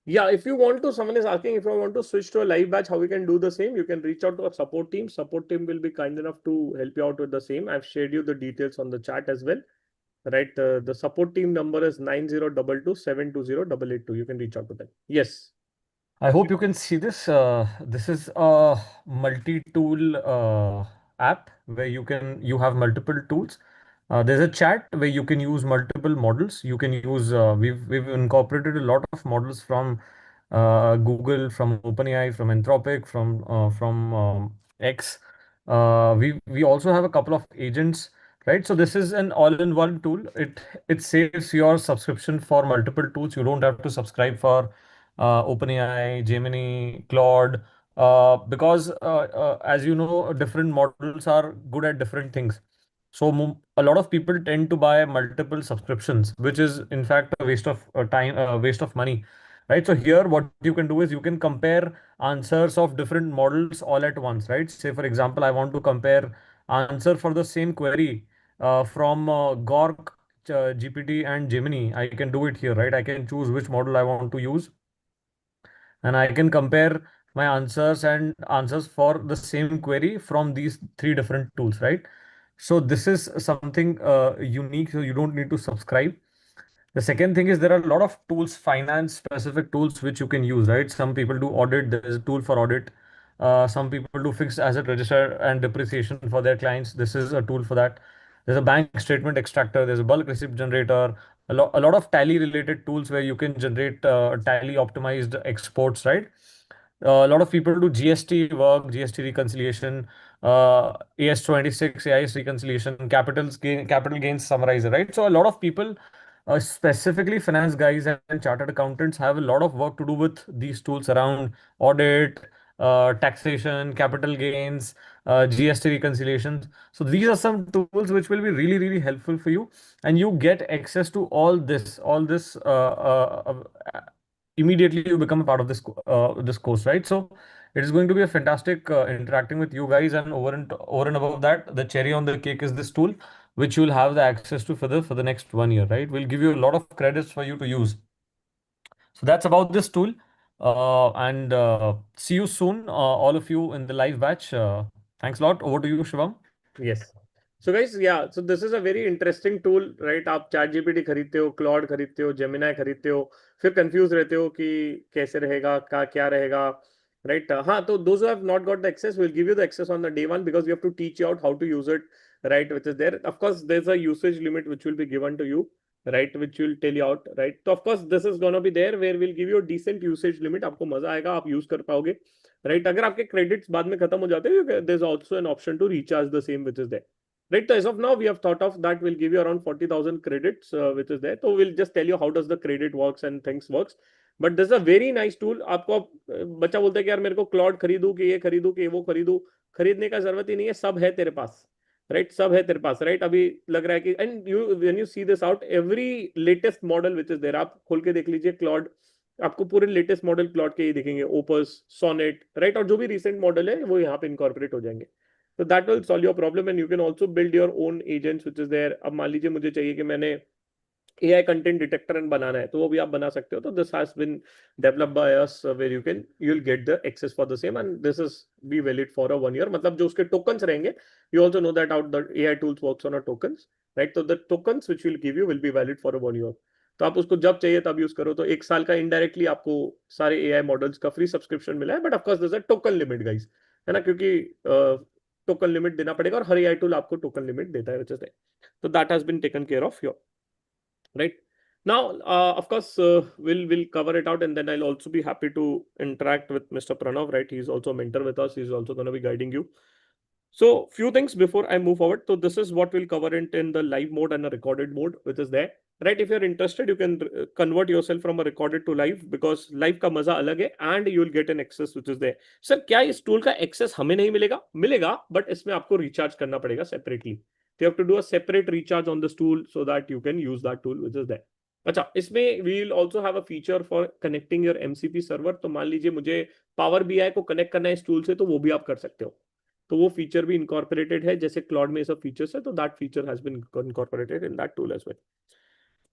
Yeah, if you want to, someone is asking if you want to switch to a live batch, how we can do the same. You can reach out to a support team. Support team will be kind enough to help you out with the same. I've shared you the details on the chat as well. Right. The support team number is 9022 720 882. You can reach out to them. Yes. I hope you can see this. This is a multi-tool app where you have multiple tools. There's a chat where you can use multiple models. You can use we've incorporated a lot of models from Google, from OpenAI, from Anthropic, from X. We also have a couple of agents, right? So this is an all-in-one tool. It saves your subscription for multiple tools. You don't have to subscribe for OpenAI, Gemini, Claude, because as you know, different models are good at different things. So a lot of people tend to buy multiple subscriptions, which is in fact a waste of time, waste of money, right? So here, what you can do is you can compare answers of different models all at once, right? Say for example, I want to compare answer for the same query from Gork, GPT, and Gemini. I can do it here, right? I can choose which model I want to use, and I can compare my answers and answers for the same query from these three different tools, right? So this is something unique, so you don't need to subscribe. The second thing is there are a lot of tools, finance specific tools which you can use, right? Some people do audit, there's a tool for audit. Some people do fixed asset register and depreciation for their clients. This is a tool for that. There's a bank statement extractor, there's a bulk receipt generator, a lot of tally related tools where you can generate tally optimized exports, right? A lot of people do GST work, GST reconciliation, AS26, AIS reconciliation, capital gains summarizer, right? So a lot of people, specifically finance guys and chartered accountants, have a lot of work to do with these tools around audit, taxation, capital gains, GST reconciliations. So these are some tools which will be really, really helpful for you, and you get access to all this immediately you become a part of this course, right? So it is going to be a fantastic interacting with you guys, and over and above that, the cherry on the cake is this tool, which you will have the access to for the next 1 year, right? We'll give you a lot of credits for you to use. So that's about this tool, and see you soon, all of you in the live batch. Thanks a lot. Over to you, Shivam. Yes. So guys, yeah, so this is a very interesting tool, right? आप chat GPT खरीदते हो, Claude खरीदते हो, Gemini खरीदते हो, फिर confuse रहते हो कि कैसे रहेगा, का क्या रहेगा, right? हाँ, तो those who have not got the access, we'll give you the access on the day one, because we have to teach you out how to use it, right? Which is there. Of course, there's a usage limit which will be given to you, right, which will tell you out, right? So of course this is gonna be there where we'll give you a decent usage limit. आपको मजा आएगा, आप use कर पाओगे, right? अगर आपके credits बाद में खत्म हो जाते हैं, there's also an option to recharge the same which is there, right? So as of now we have thought of that will give you around 40,000 credits which is there. So we'll just tell you how does the credit works and things works. But this a very nice tool. आपको बच्चा बोलता है कि यार मेरे को Claude खरीदू कि ये खरीदू कि वो खरीदू, खरीदने का जरूरत ही नहीं है, सब है तेरे पास, राइट? सब है तेरे पास, राइट? अभी लग रहा है कि and you when you see this out every latest model which is there, आप खोल के देख लीजिए क्लॉड, आपको पूरे लेटेस्ट मॉडल क्लॉड के ही दिखेंगे, ओपस, सोनेट, राइट? और जो भी रिसेंट मॉडल है वो यहाँ पे इनकॉर्पोरेट हो जाएंगे. तो that will solve your problem and you can also build your own agents which is there. अब मान लीजिए मुझे चाहिए कि मैंने AI कंटेंट डिटेक्टर बनाना है, तो वो भी आप बना सकते हो. तो this has been developed by us where you will get the access for the same and this is be valid for a 1 year. मतलब जो उसके टोकन्स रहेंगे, you also know that out the AI tools works on a tokens, right? तो the tokens which will give you will be valid for a 1 year. तो आप उसको जब चाहिए तब यूज करो. तो 1 साल का इनडायरेक्टली आपको सारे AI मॉडल्स का फ्री सब्सक्रिप्शन मिला है. But of course there is a token limit guys, है ना? क्योंकि टोकन लिमिट देना पड़ेगा और हर AI टूल आपको टोकन लिमिट देता है व्हिच इज देयर. तो that has been taken care of your, right? Now of course we'll cover it out and then I'll also be happy to interact with Mr. Pranav, right? He's also a mentor with us, he's also going to be guiding you. So few things before I move forward. So this is what we'll cover in the live mode and a recorded mode which is there, right? If you're interested you can convert yourself from a recorded to live because live का मजा अलग है and you will get an access which is there. Sir क्या इस tool का access हमें नहीं मिलेगा? मिलेगा, but इसमें आपको recharge करना पड़ेगा separately. You have to do a separate recharge on this tool so that you can use that tool which is there. अच्छा, इसमें we will also have a feature for connecting your MCP server. तो मान लीजिए मुझे Power BI को connect करना है इस टूल से, तो वो भी आप कर सकते हो. तो वो फीचर भी इनकॉर्पोरेटेड है, जैसे क्लाउड में सब फीचर्स है, तो that feature has been incorporated in that tool as well.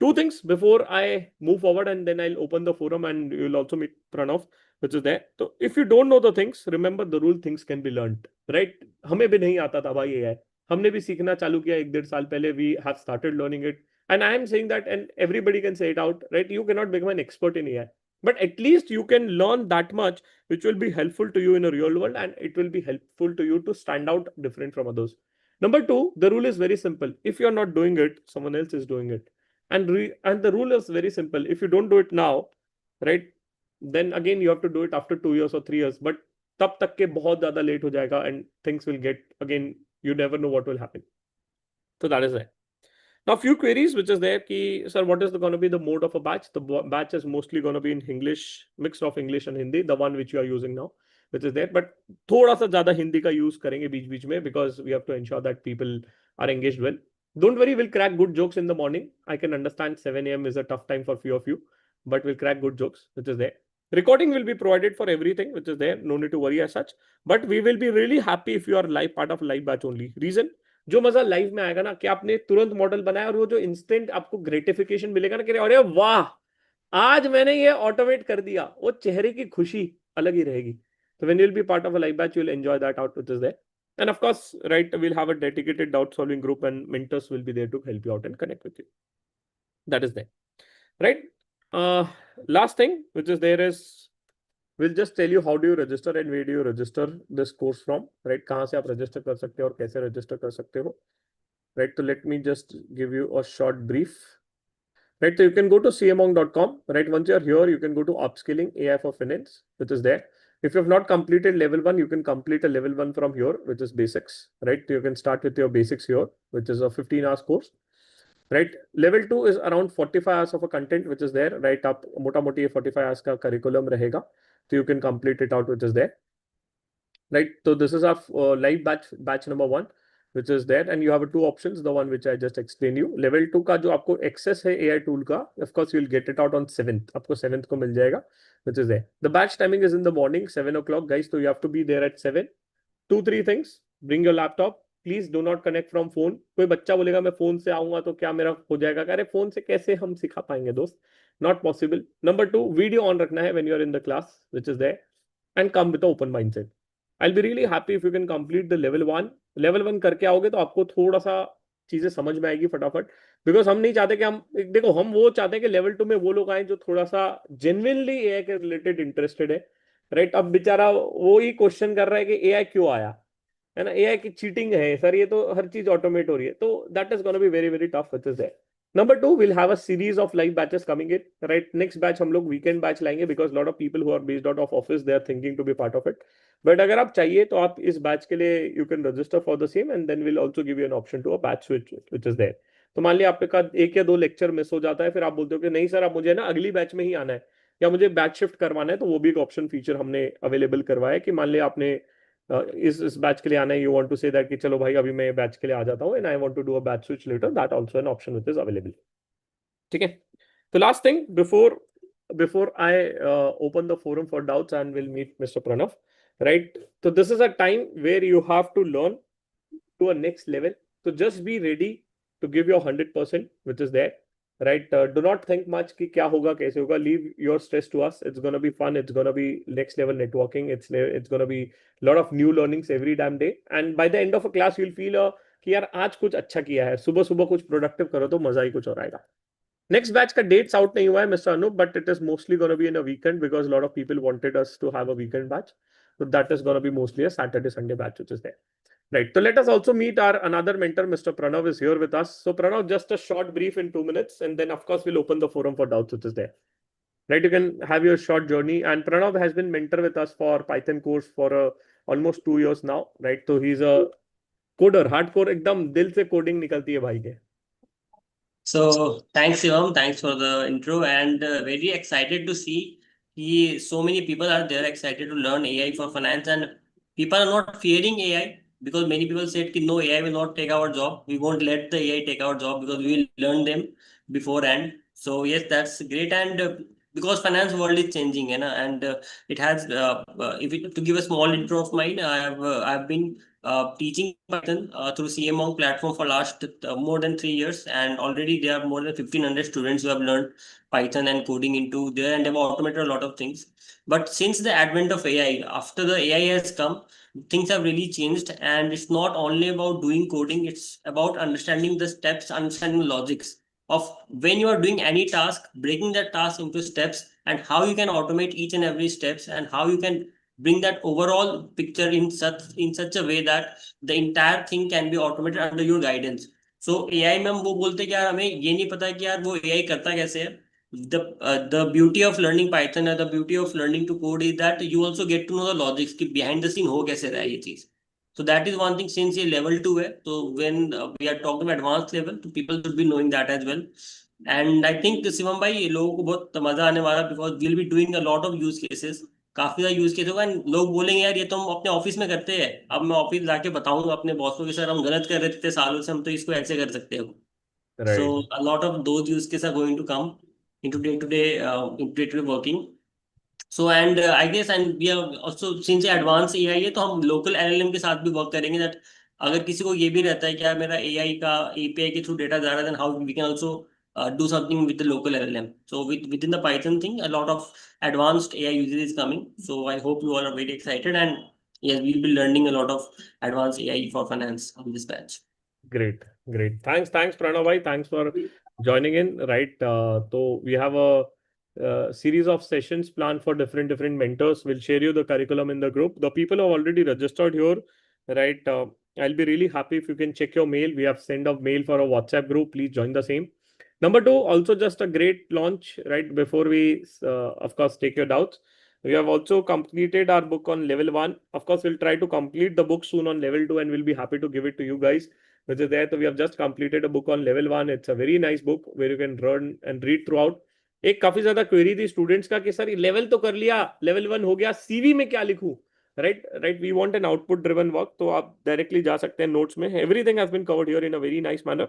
Two things before I move forward and then I'll open the forum and you'll also meet Pranav which is there. So if you don't know the things, remember the rule, things can be learned, right? हमें भी नहीं आता था भाई ये है, हमने भी सीखना चालू किया 1-1.5 साल पहले. We have started learning it and I am saying that and everybody can say it out, right? You cannot become an expert in AI, but at least you can learn that much which will be helpful to you in a real world and it will be helpful to you to stand out different from others. Number two, the rule is very simple. If you're not doing it, someone else is doing it. And the rule is very simple. If you don't do it now, right, then again you have to do it after 2 years or 3 years. But तब तक के बहुत ज़्यादा late हो जाएगा and things will get again, you never know what will happen. So that is it. Now, few queries which is there ki, sir, what is going to be the mode of a batch? The batch is mostly going to be in English, mix of English and Hindi, the one which you are using now, which is there. But थोड़ा सा ज़्यादा हिंदी का use करेंगे बीच बीच में because we have to ensure that people are engaged well. Don't worry, we'll crack good jokes in the morning. I can understand 7 a.m. is a tough time for few of you, but we'll crack good jokes, which is there. Recording will be provided for everything, which is there. No need to worry as such. But we will be really happy if you are live part of live batch only. Reason? जो मजा live में आएगा ना कि आपने तुरंत model बनाया और वो जो इंस्टेंट आपको ग्रेटिफिकेशन मिलेगा ना कि अरे वाह आज मैंने ये ऑटोमेट कर दिया, वो चेहरे की खुशी अलग ही रहेगी. तो when you will be part of a live batch you will enjoy that out which is there. And of course, right, we'll have a dedicated doubt solving group and mentors will be there to help you out and connect with you. That is there, right? Last thing which is there is we'll just tell you how do you register and where do you register this course from, right? कहाँ से आप register कर सकते हो और कैसे register कर सकते हो, right? So let me just give you a short brief. Right, so you can go to camonk.com, right? Once you're here, you can go to upskilling AI for finance, which is there. If you have not completed level 1, you can complete a level 1 from here, which is basics, right? You can start with your basics here, which is a 15 hours course, right? Level 2 is around 45 hours of a content, which is there, right? Up mota moti 45 hours ka curriculum rahega, so you can complete it out, which is there, right? So this is our live batch number 1, which is there, and you have two options, the one which I just explained you. Level 2 का जो आपको access है AI tool का, of course you'll get it out on 7th, आपको 7th को मिल जाएगा, which is there. The batch timing is in the morning 7 o'clock guys, so you have to be there at 7. 2-3 things, bring your laptop, please do not connect from phone. कोई बच्चा बोलेगा मैं phone से आऊंगा तो क्या मेरा हो जाएगा, अरे फोन से कैसे हम सिखा पाएंगे दोस्त, not possible. Number 2, video on रखना है when you are in the class which is there and come with open mindset. I will be really happy if you can complete the level 1. Level 1 करके आओगे तो आपको थोड़ा सा चीजें समझ में आएगी फटाफट, बिकॉज हम नहीं चाहते कि हम देखो, हम वो चाहते हैं कि लेवल 2 में वो लोग आए जो थोड़ा सा जेन्युइनली एआई के रिलेटेड इंटरेस्टेड है, राइट? अब बेचारा वो ही क्वेश्चन कर रहा है कि एआई क्यों आया, है ना, एआई की चीटिंग है सर, ये तो हर चीज ऑटोमेट हो रही है, तो that is gonna be very very tough which is there. Number two, we'll have a series of live batches coming in, right? Next batch हम लोग weekend batch लाएंगे because lot of people who are based out of office, they are thinking to be part of it. But अगर आप चाहिए तो आप इस batch के लिए you can register for the same and then we'll also give you an option to a batch which is there. तो मान लिया आपका एक या दो लेक्चर मिस हो जाता है, फिर आप बोलते हो कि नहीं सर अब मुझे ना अगली बैच में ही आना है या मुझे बैच शिफ्ट करवाना है, तो वो भी एक ऑप्शन फीचर हमने अवेलेबल करवाया है कि मान लिया आपने इस बैच के लिए आना है, you want to say that कि चलो भाई अभी मैं बैच के लिए आ जाता हूँ and I want to do a batch switch later, that also an option which is available. ठीक है. तो last thing before I open the forum for doubts and will meet mister Pranav, right? तो this is a time where you have to learn to a next level. So just be ready to give your 100%, which is there, right? Do not think much कि क्या होगा कैसे होगा. Leave your stress to us. It's gonna be fun. It's gonna be next level networking. It's gonna be a lot of new learnings every damn day. And by the end of a class, you'll feel कि यार आज कुछ अच्छा किया है. सुबह सुबह कुछ प्रोडक्टिव करो तो मजा ही कुछ और आएगा. नेक्स्ट बैच का डेट्स आउट नहीं हुआ है mister Anoop, but it is mostly gonna be in a weekend because lot of people wanted us to have a weekend batch. So that is going to be mostly a Saturday Sunday batch which is there. Right. So let us also meet our another mentor, Mr. Pranav is here with us. So Pranav, just a short brief in 2 minutes, and then of course we'll open the forum for doubts which is there. Right. You can have your short journey. And Pranav has been mentor with us for Python course for almost 2 years now. Right. So he's a coder, hardcore, एकदम दिल से coding निकलती है भाई के. So thanks, Shivam. Thanks for the intro, and very excited to see so many people are there excited to learn AI for finance, and people are not fearing AI because many people said कि no, AI will not take our job. We won't let the AI take our job because we will learn them beforehand. So yes, that's great, and because finance world is changing, and it has. If it, to give a small intro of mine, I've been teaching Python through camonk platform for last more than 3 years, and already there are more than 1,500 students who have learned Python and coding into there, and they've automated a lot of things. But since the advent of AI, after the AI has come, things have really changed, and it's not only about doing coding; it's about understanding the steps, understanding the logics of when you are doing any task, breaking that task into steps, and how you can automate each and every steps, and how you can bring that overall picture in such a way that the entire thing can be automated under your guidance. So AI में हम वो बोलते हैं कि यार हमें ये नहीं पता कि यार वो AI करता कैसे है. The beauty of learning Python and the beauty of learning to code is that you also get to know the logics कि behind the scene हो कैसे रहा है ये चीज. So that is one thing. Since ये level 2 है, so when we are talking about advanced level, so people should be knowing that as well. And I think Shivam भाई लोगों को बहुत मजा आने वाला because we'll be doing a lot of use cases. काफी ज्यादा यूज केस होगा and लोग बोलेंगे यार ये तो हम अपने ऑफिस में करते हैं, अब मैं ऑफिस जाके बताऊंगा अपने बॉस को कि सर हम गलत कर रहे थे इतने सालों से, हम तो इसको ऐसे कर सकते हो. So Right. a lot of those use cases are going to come into day-to-day working. So and I guess and we are also since ये advanced AI है तो हम local LLM के साथ भी work करेंगे that अगर किसी को ये भी रहता है कि यार मेरा AI का API के through data जा रहा है, then how we can also do something with the local LLM. So within the Python thing, a lot of advanced AI usage is coming. So I hope you all are very excited, and yes, we'll be learning a lot of advanced AI for finance on this batch. Great, great. Thanks, Pranav bhai. Thanks for joining in. Right. So we have a series of sessions planned for different mentors. We'll share you the curriculum in the group. The people who have already registered here, right? I'll be really happy if you can check your mail. We have sent a mail for a WhatsApp group. Please join the same. Number two, also just a great launch, right? Before we, of course, take your doubts. We have also completed our book on level 1. Of course, we'll try to complete the book soon on level 2 and we'll be happy to give it to you guys which is there. So we have just completed a book on level 1. It's a very nice book where you can learn and read throughout. एक काफी ज्यादा query थी students का कि sir level तो कर लिया, level 1 हो गया, सीवी में क्या लिखूं? Right we want an output driven work, तो आप डायरेक्टली जा सकते हैं नोट्स में. Everything has been covered here in a very nice manner.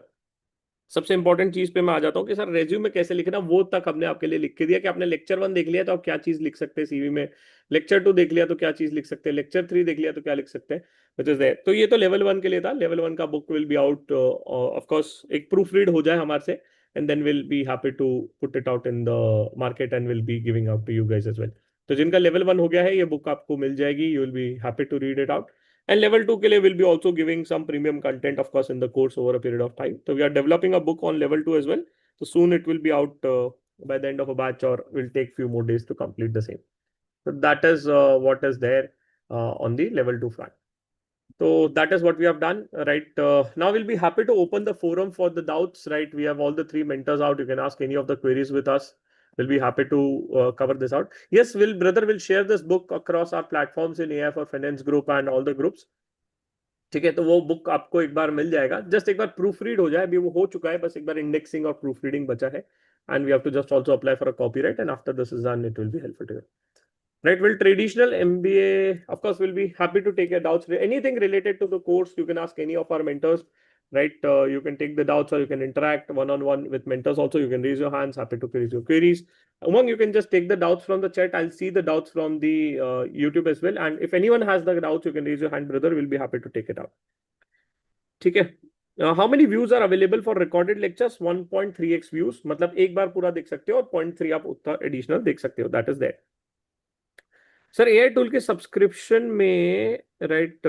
सबसे इंपॉर्टेंट चीज पे मैं आ जाता हूँ कि सर रेज्यूमे कैसे लिखना, वो तक हमने आपके लिए लिख के दिया कि आपने लेक्चर 1 देख लिया तो आप क्या चीज लिख सकते हैं सीवी में, लेक्चर 2 देख लिया तो क्या चीज लिख सकते हैं, लेक्चर 3 देख लिया तो क्या लिख सकते हैं, विच इज देयर. तो ये तो लेवल 1 के लिए था. लेवल 1 का book will be out, of course एक प्रूफ रीड हो जाए हमारे से and then will be happy to put it out in the market and will be giving out to you guys as well. तो जिनका level 1 हो गया है ये बुक आपको मिल जाएगी, you will be happy to read it out. And level 2 के लिए will be also giving some premium content, of course, in the course over a period of time. So we are developing a book on level 2 as well. So soon it will be out by the end of a batch, or will take few more days to complete the same. So that is what is there on the level 2 front. So that is what we have done, right? Now we'll be happy to open the forum for the doubts, right? We have all the three mentors out. You can ask any of the queries with us. We'll be happy to cover this out. Yes, brother will share this book across our platforms in AI for Finance group and all the groups. ठीक है, तो वो book आपको एक बार मिल जाएगा, just एक बार proof read हो जाए, अभी वो हो चुका है, बस एक बार इंडेक्सिंग और प्रूफ रीडिंग बचा है, and we have to just also apply for a copyright, and after this is done it will be helpful to you. Right, will traditional MBA, of course, will be happy to take your doubts. Anything related to the course, you can ask any of our mentors, right? You can take the doubts or you can interact one-on-one with mentors also. You can raise your hands, happy to raise your queries. Umang, you can just take the doubts from the chat. I'll see the doubts from the YouTube as well. And if anyone has the doubts, you can raise your hand, brother. We'll be happy to take it out. ठीक है. How many views are available for recorded lectures? 1.3x views. मतलब एक बार पूरा देख सकते हो और 0.3 आप उतना एडिशनल देख सकते हो. That is there. Sir AI tool के सब्सक्रिप्शन में, राइट,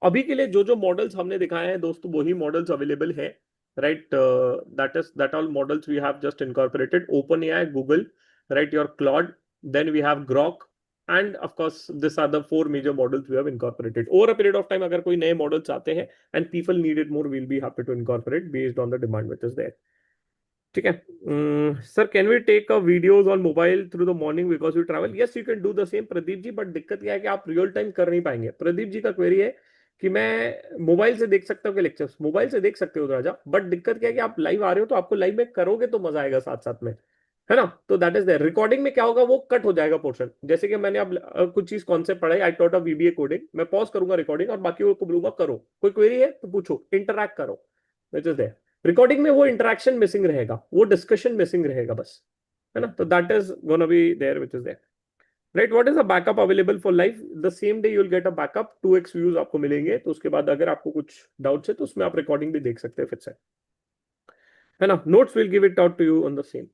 अभी के लिए जो जो मॉडल्स हमने दिखाए हैं दोस्तों, वही मॉडल्स अवेलेबल है, right? That all models we have just incorporated. OpenAI, Google, right, your Claude, then we have Grok, and of course this are the 4 major models we have incorporated. Over a period of time अगर कोई नए मॉडल्स आते हैं and people need it more, will be happy to incorporate based on the demand which is there. ठीक है. Sir, can we take a videos on mobile through the morning because you travel? Yes, you can do the same Pradeep ji, but दिक्कत क्या है कि आप real time कर नहीं पाएंगे. प्रदीप जी का क्वेरी है कि मैं मोबाइल से देख सकता हूँ कि लेक्चर्स, मोबाइल से देख सकते हो राजा, बट दिक्कत क्या है कि आप लाइव आ रहे हो, तो आपको लाइव में करोगे तो मजा आएगा साथ साथ में, है ना? तो दैट इज देयर. रिकॉर्डिंग में क्या होगा, वो कट हो जाएगा पोर्शन. जैसे कि मैंने अब कुछ चीज कॉन्सेप्ट पढ़ाई, I taught of VBA coding, मैं पॉज करूंगा रिकॉर्डिंग और बाकी को बोलूंगा करो. कोई क्वेरी है तो पूछो, इंटरैक्ट करो, विच इज देयर. रिकॉर्डिंग में वो इंटरेक्शन मिसिंग रहेगा, वो डिस्कशन मिसिंग रहेगा बस, है ना? तो that is gonna be there which is there. Right, what is a backup available for life? The same day you will get a backup, 2x views आपको मिलेंगे. तो उसके बाद अगर आपको कुछ डाउट्स है तो उसमें आप रिकॉर्डिंग भी देख सकते हैं फिर से, है ना? Notes will give it out to you on the same.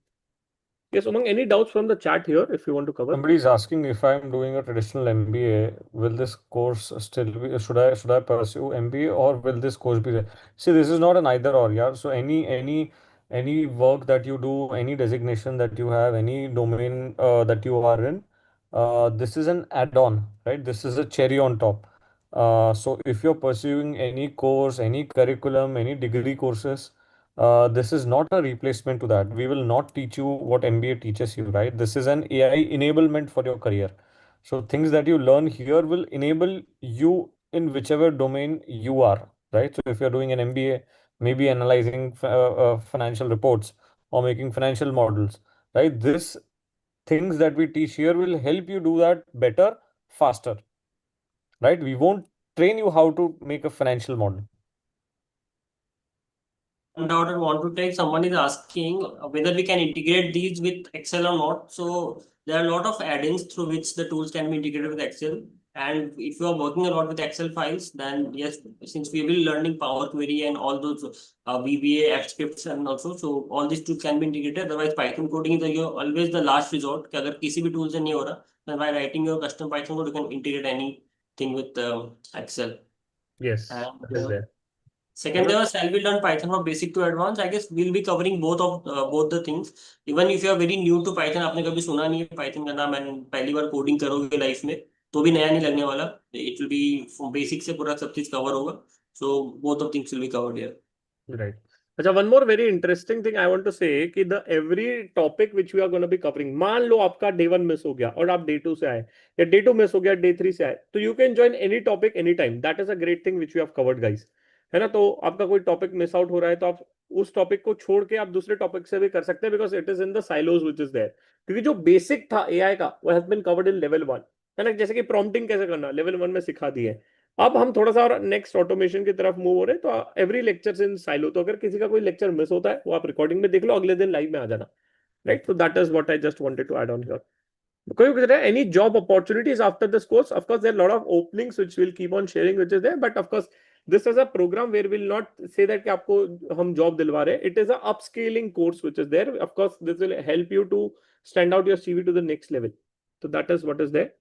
Yes, Umang, any doubts from the chat here if you want to cover? Somebody is asking if I'm doing a traditional MBA, will this course still be, should I pursue MBA or will this course be there? See, this is not an either or, yeah. So any work that you do, any designation that you have, any domain that you are in, this is an add-on, right? This is a cherry on top. So if you're pursuing any course, any curriculum, any degree courses, this is not a replacement to that. We will not teach you what MBA teaches you, right? This is an AI enablement for your career. So things that you learn here will enable you in whichever domain you are, right? So if you're doing an MBA, maybe analyzing financial reports or making financial models, right? This things that we teach here will help you do that better, faster, right? We won't train you how to make a financial model. One doubt I want to take, someone is asking whether we can integrate these with Excel or not. So there are a lot of add-ins through which the tools can be integrated with Excel. And if you are working a lot with Excel files, then yes, since we will be learning Power Query and all those VBA app scripts and also, so all these tools can be integrated. Otherwise, Python coding is always the last resort. कि अगर किसी भी tool से नहीं हो रहा, then by writing your custom Python code, you can integrate anything with Excel. Yes, And that is there. second, there was shall be learn Python from basic to advanced. I guess we'll be covering both the things. Even if you are very new to Python, आपने कभी सुना नहीं है Python का नाम and पहली बार coding करोगे life में, तो भी नया नहीं लगने वाला. It will be from basic से पूरा सब चीज कवर होगा. So both of things will be covered here. Right. अच्छा, one more very interesting thing I want to say कि the every topic which we are going to be covering, मान लो आपका day 1 miss हो गया और आप day 2 से आए, या day 2 मिस हो गया day 3 से आए, तो you can join any topic anytime. That is a great thing which we have covered, guys. है ना? तो आपका कोई टॉपिक मिस आउट हो रहा है तो आप उस टॉपिक को छोड़ के आप दूसरे टॉपिक से भी कर सकते हैं, because it is in the silos which is there. क्योंकि जो बेसिक था एआई का वो has been covered in level 1, है ना? जैसे कि प्रॉम्प्टिंग कैसे करना लेवल 1 में सिखा दिए. अब हम थोड़ा सा और नेक्स्ट ऑटोमेशन की तरफ मूव हो रहे हैं, तो एवरी लेक्चर इन साइलो. तो अगर किसी का कोई लेक्चर मिस होता है वो आप रिकॉर्डिंग में देख लो, अगले दिन लाइव में आ जाना, राइट? तो that is what I just wanted to add on here. कोई पूछ रहा है any job opportunities after this course? Of course, there are a lot of openings which we'll keep on sharing, which is there. But of course, this is a program where we'll not say that कि आपको हम job दिलवा रहे हैं. It is a upscaling course which is there. Of course, this will help you to stand out your CV to the next level. So that is what is there.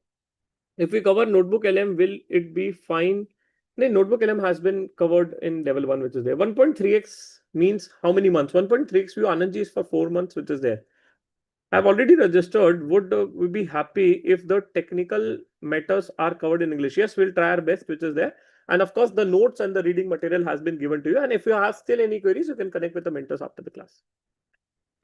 If we cover notebook LM, will it be fine? No, notebook LM has been covered in level 1, which is there. 1.3x means how many months? 1.3x view Anandji is for 4 months, which is there. I've already registered. Would we be happy if the technical matters are covered in English? Yes, we'll try our best, which is there. And of course, the notes and the reading material has been given to you. And if you have still any queries, you can connect with the mentors after the class.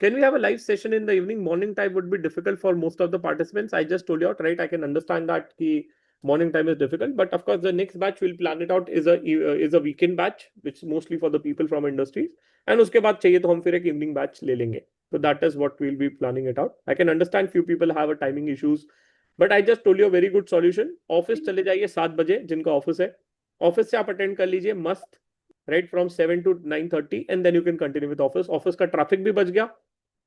Can we have a live session in the evening? Morning time would be difficult for most of the participants. I just told you out, right? I can understand that the morning time is difficult, but of course, the next batch we'll plan it out is a weekend batch, which is mostly for the people from industries. And उसके बाद चाहिए तो हम फिर एक evening batch ले लेंगे. So that is what we'll be planning it out. I can understand few people have a timing issues, but I just told you a very good solution. Office चले जाइए 7 बजे जिनका ऑफिस है. Office से आप attend कर लीजिए मस्त, right, from 7 to 9:30 and then you can continue with office. Office का ट्रैफिक भी बच गया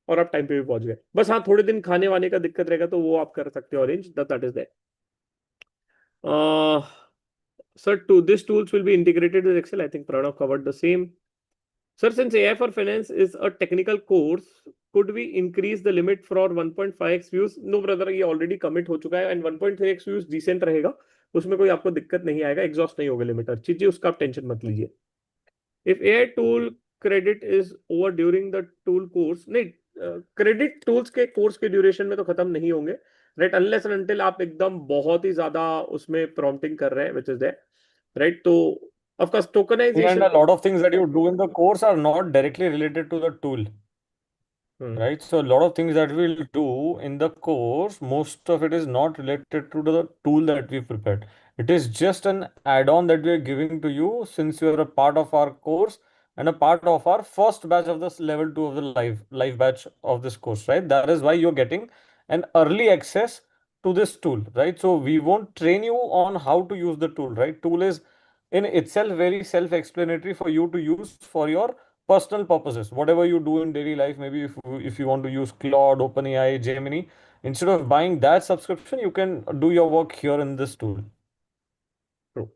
और आप टाइम पे भी पहुंच गए. बस हाँ, थोड़े दिन खाने वाने का दिक्कत रहेगा तो वो आप कर सकते हो arrange, that is there. Sir, this tools will be integrated with Excel. I think Pranav covered the same. Sir, since AI for Finance is a technical course, could we increase the limit for 1.5x views? No brother, ये already commit हो चुका है and 1.3x views decent रहेगा, उसमें कोई आपको दिक्कत नहीं आएगा, एग्जॉस्ट नहीं होगा लिमिट. अच्छी चीज, उसका आप टेंशन मत लीजिए. If AI tool credit is over during the tool course, नहीं, क्रेडिट टूल्स के कोर्स के ड्यूरेशन में तो खत्म नहीं होंगे, राइट, अनलेस एंड अनटिल आप एकदम बहुत ही ज्यादा उसमें प्रॉम्प्टिंग कर रहे हैं, विच इज देयर, राइट. तो of course And tokenization, a lot of things that you do in the course are not directly related to the tool. Right, so a lot of things that we'll do in the course, most of it is not related to the tool that we prepared. It is just an add-on that we are giving to you since you are a part of our course and a part of our first batch of this level 2 of the live batch of this course, right? That is why you're getting an early access to this tool, right? So we won't train you on how to use the tool, right? Tool is in itself very self-explanatory for you to use for your personal purposes, whatever you do in daily life. Maybe if you want to use Claude, OpenAI, Gemini, instead of buying that subscription, you can do your work here in this tool. true.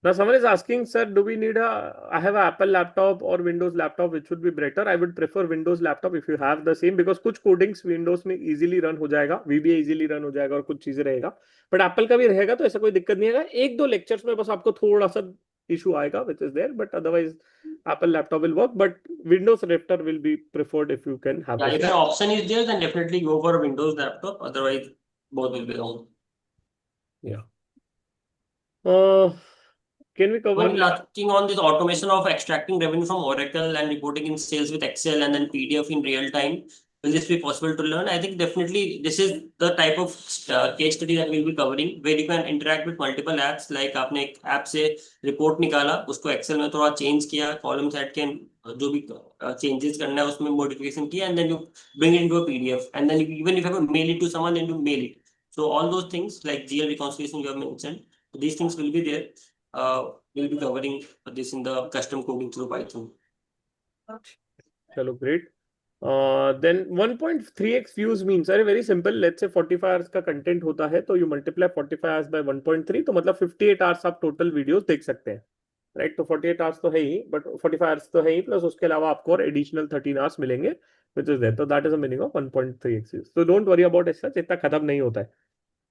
Now someone is asking, sir, do we need I have an Apple laptop or Windows laptop, which would be better? I would prefer Windows laptop if you have the same, because कुछ codings Windows में easily run हो जाएगा, VBA easily run हो जाएगा और कुछ चीजें रहेगा. बट Apple का भी रहेगा तो ऐसा कोई दिक्कत नहीं आएगा. एक दो लेक्चर्स में बस आपको थोड़ा सा इशू आएगा, which is there, but otherwise Apple laptop will work, but Windows laptop will be preferred if you can have. Yeah, if an option is there, then definitely go for a Windows laptop. Otherwise, both will be wrong. Yeah. Can we cover? When working on this automation of extracting revenue from Oracle and reporting in sales with Excel and then PDF in real time, will this be possible to learn? I think definitely this is the type of case study that we'll be covering, where you can interact with multiple apps. Like आपने एक app से report निकाला, उसको Excel में थोड़ा change किया, columns add के जो भी चेंजेस करना है उसमें मॉडिफिकेशन किया, and then you bring it into a PDF, and then even if you have to mail it to someone, then you mail it. So all those things like GL reconciliation you have mentioned, these things will be there. We'll be covering this in the custom coding through Python. Chalo, great. Then 1.3x views means, अरे very simple. Let's say 45 hours का content होता है तो you multiply 45 hours by 1.3, तो मतलब 58 hours आप total videos देख सकते हैं, right? तो 48 hours तो है ही, but 45 hours तो है ही, plus उसके अलावा आपको और additional 13 hours मिलेंगे, which is there. तो that is the meaning of 1.3x views. So don't worry about it, इतना खत्म नहीं होता है,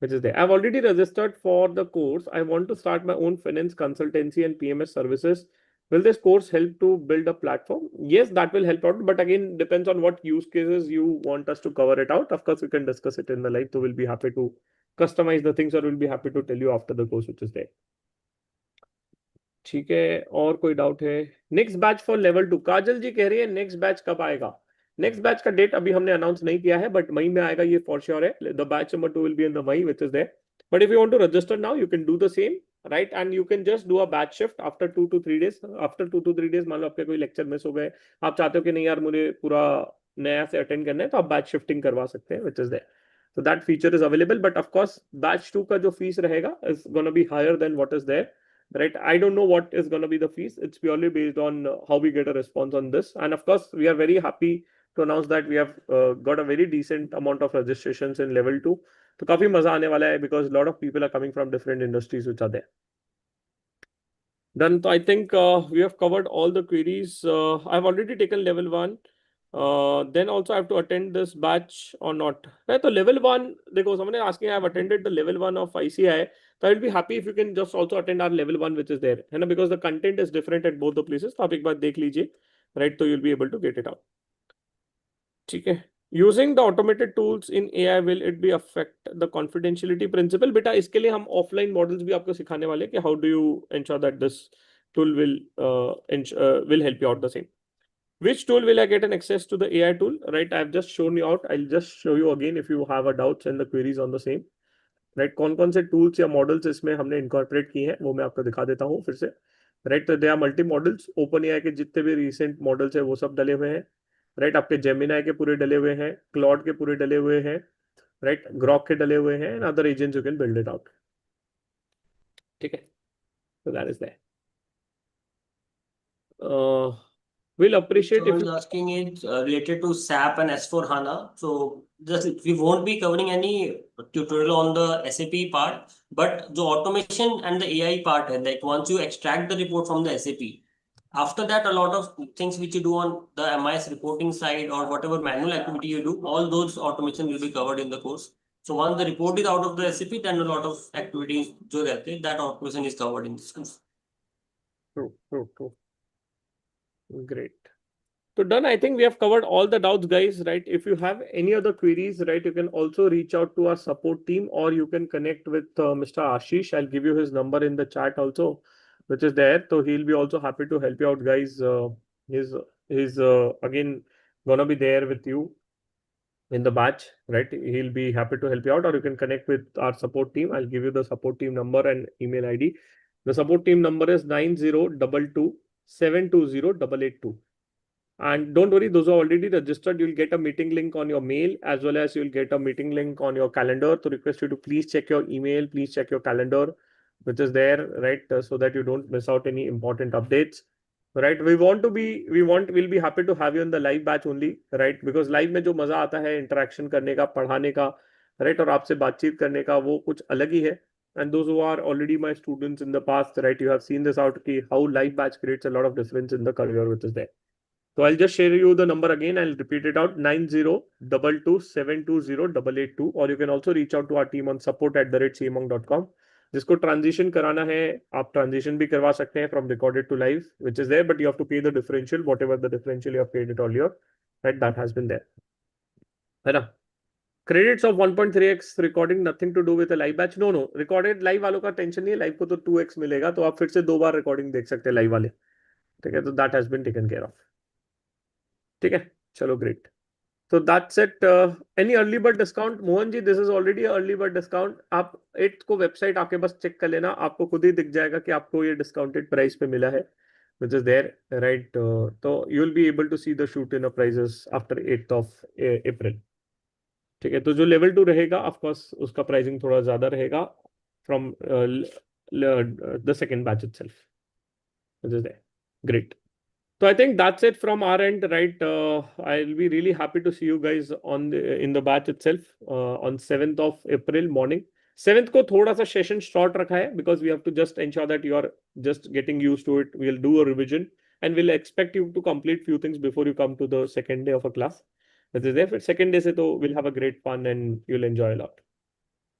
which is there. I've already registered for the course. I want to start my own finance consultancy and PMS services. Will this course help to build a platform? Yes, that will help out, but again, depends on what use cases you want us to cover it out. Of course, we can discuss it in the live, so we'll be happy to customize the things, or we'll be happy to tell you after the course which is there. ठीक है, और कोई doubt है? Next batch for level 2, काजल जी कह रही है next batch कब आएगा? नेक्स्ट बैच का डेट अभी हमने अनाउंस नहीं किया है, बट मई में आएगा ये फॉर श्योर है. The batch number 2 will be in the May, which is there. But if you want to register now, you can do the same, right, and you can just do a batch shift after 2 to 3 days. After 2 to 3 days मान लो आपके कोई lecture miss हो गए, आप चाहते हो कि नहीं यार मुझे पूरा नया से अटेंड करना है, तो आप बैच शिफ्टिंग करवा सकते हैं, which is there. So that feature is available, but of course batch 2 का जो फीस रहेगा is going to be higher than what is there, right? I don't know what is going to be the fees. It's purely based on how we get a response on this. And of course, we are very happy to announce that we have got a very decent amount of registrations in level 2. तो काफी मजा आने वाला है, because a lot of people are coming from different industries which are there. Then I think we have covered all the queries. I've already taken level 1. Then also I have to attend this batch or not? Right, so level 1, देखो someone is asking, I have attended the level 1 of ICI, so I will be happy if you can just also attend our level 1 which is there, है ना, because the content is different at both the places. तो आप एक बार देख लीजिए, right, तो you'll be able to get it out. ठीक है, Using the automated tools in AI, will it be affect the confidentiality principle? बेटा इसके लिए हम offline models भी आपको सिखाने वाले हैं कि how do you ensure that this tool will help you out the same. Which tool will I get an access to the AI tool? Right, I've just shown you out. I'll just show you again if you have a doubts and the queries on the same. Right, कौन से tools या models इसमें हमने incorporate किए हैं वो मैं आपको दिखा देता हूँ फिर से. Right, तो there are multi models. OpenAI के जितने भी recent models है वो सब डले हुए हैं. राइट, आपके जेमिनाई के पूरे डले हुए हैं, क्लॉड के पूरे डले हुए हैं, राइट, ग्रॉक के डले हुए हैं, and other agents you can build it out. ठीक है, so that is there. We'll appreciate if Someone is asking it related to SAP and S4HANA. So just we won't be covering any tutorial on the SAP part, but the automation and the AI part, like once you extract the report from the SAP, after that, a lot of things which you do on the MIS reporting side or whatever manual activity you do, all those automation will be covered in the course. So once the report is out of the SAP, then a lot of activities that automation is covered in this course. True. Great. So done. I think we have covered all the doubts, guys. Right. If you have any other queries, right, you can also reach out to our support team, or you can connect with Mr. Ashish. I'll give you his number in the chat also, which is there. So he'll be also happy to help you out, guys. He's again gonna be there with you in the batch, right? He'll be happy to help you out, or you can connect with our support team. I'll give you the support team number and email ID. The support team number is 9022 720 882. And don't worry, those who are already registered, you'll get a meeting link on your mail, as well as you'll get a meeting link on your calendar. To request you to please check your email, please check your calendar, which is there, right? So that you don't miss out any important updates. Right, we'll be happy to have you in the live batch only, right? Because live में जो मजा आता है interaction करने का, पढ़ाने का, right, और आपसे बातचीत करने का, वो कुछ अलग ही है. And those who are already my students in the past, right, you have seen this out, ki how live batch creates a lot of difference in the career which is there. So I'll just share you the number again. I'll repeat it out: 9022 720 882, or you can also reach out to our team on support@camonk.com. जिसको transition कराना है, आप transition भी करवा सकते हैं from recorded to live, which is there, but you have to pay the differential, whatever the differential you have paid it all your, right, that has been there, है ना. Credits of 1.3x recording nothing to do with live batch. No, recorded live वालों का tension नहीं है, live को तो 2x मिलेगा, तो आप फिर से 2 बार रिकॉर्डिंग देख सकते हैं लाइव वाले. ठीक है, तो that has been taken care of. ठीक है, चलो, great. So that's it. Any early bird discount? Mohan ji, this is already a early bird discount. आप 8th को वेबसाइट आके बस चेक कर लेना, आपको खुद ही दिख जाएगा कि आपको ये डिस्काउंटेड प्राइस पे मिला है, which is there, right? तो you will be able to see the shoot in prices after 8th of April. ठीक है, तो जो level 2 रहेगा, of course, उसका प्राइसिंग थोड़ा ज्यादा रहेगा from the second batch itself, which is there. Great. So I think that's it from our end, right? I'll be really happy to see you guys in the batch itself on 7th of April morning. 7th को थोड़ा सा session short रखा है because we have to just ensure that you are just getting used to it. We'll do a revision and we'll expect you to complete few things before you come to the second day of a class. That is there. For second day से तो we'll have a great fun and you'll enjoy a lot.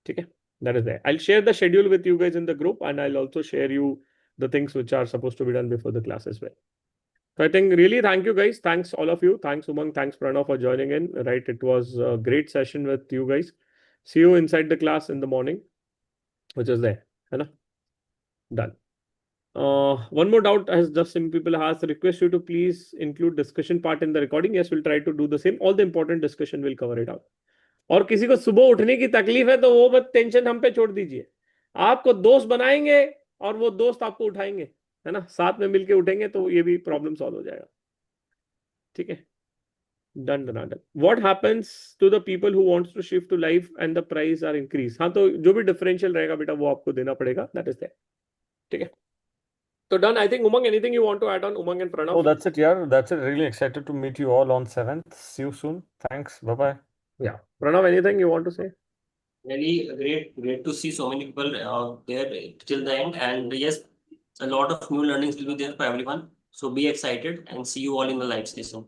ठीक है, that is there. I'll share the schedule with you guys in the group, and I'll also share you the things which are supposed to be done before the class as well. So I think really thank you guys. Thanks all of you. Thanks Umang. Thanks Pranav for joining in. Right, it was a great session with you guys. See you inside the class in the morning, which is there. है ना? Done. One more doubt has just some people asked. Request you to please include discussion part in the recording. Yes, we'll try to do the same. All the important discussion will cover it out. और किसी को सुबह उठने की तकलीफ है तो वो मत टेंशन हम पे छोड़ दीजिए. आपको दोस्त बनाएंगे और वो दोस्त आपको उठाएंगे, है ना, साथ में मिलके उठेंगे तो ये भी प्रॉब्लम सॉल्व हो जाएगा. ठीक है, done. What happens to the people who wants to shift to life and the price are increase. हाँ, तो जो भी डिफरेंशियल रहेगा बेटा वो आपको देना पड़ेगा. That is that. ठीक है, तो done. I think Umang, anything you want to add on, Umang and Pranav? Oh, that's it. Yeah, that's it. Really excited to meet you all on 7th. See you soon. Thanks. Bye-bye. Yeah, Pranav, anything you want to say? Really great to see so many people there till the end. And yes, a lot of new learnings will be there for everyone. So be excited and see you all in the live session.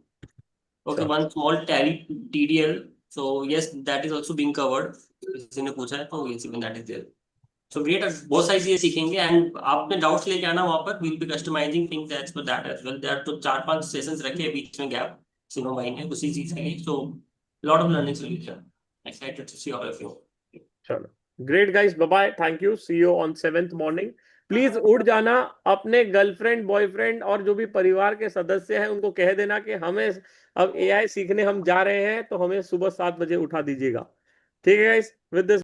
Okay, Sure. one small tally TDL. So yes, that is also being covered. किसी ने पूछा है तो yes, even that is there. So great, बहुत सारी चीजें सीखेंगे and आपने doubts लेके आना वहाँ पर. We'll be customizing things as per that as well. There are तो 4-5 सेशंस रखे बीच में गैप शिवम भाई ने उसी चीज के लिए. So lot of learning solution. Excited to see all of you. चलो, great guys, bye bye, thank you, see you on 7th morning. Please उठ जाना, अपने गर्लफ्रेंड बॉयफ्रेंड और जो भी परिवार के सदस्य हैं उनको कह देना कि हमें अब एआई सीखने हम जा रहे हैं, तो हमें सुबह 7 बजे उठा दीजिएगा। ठीक है गाइस, विद दिस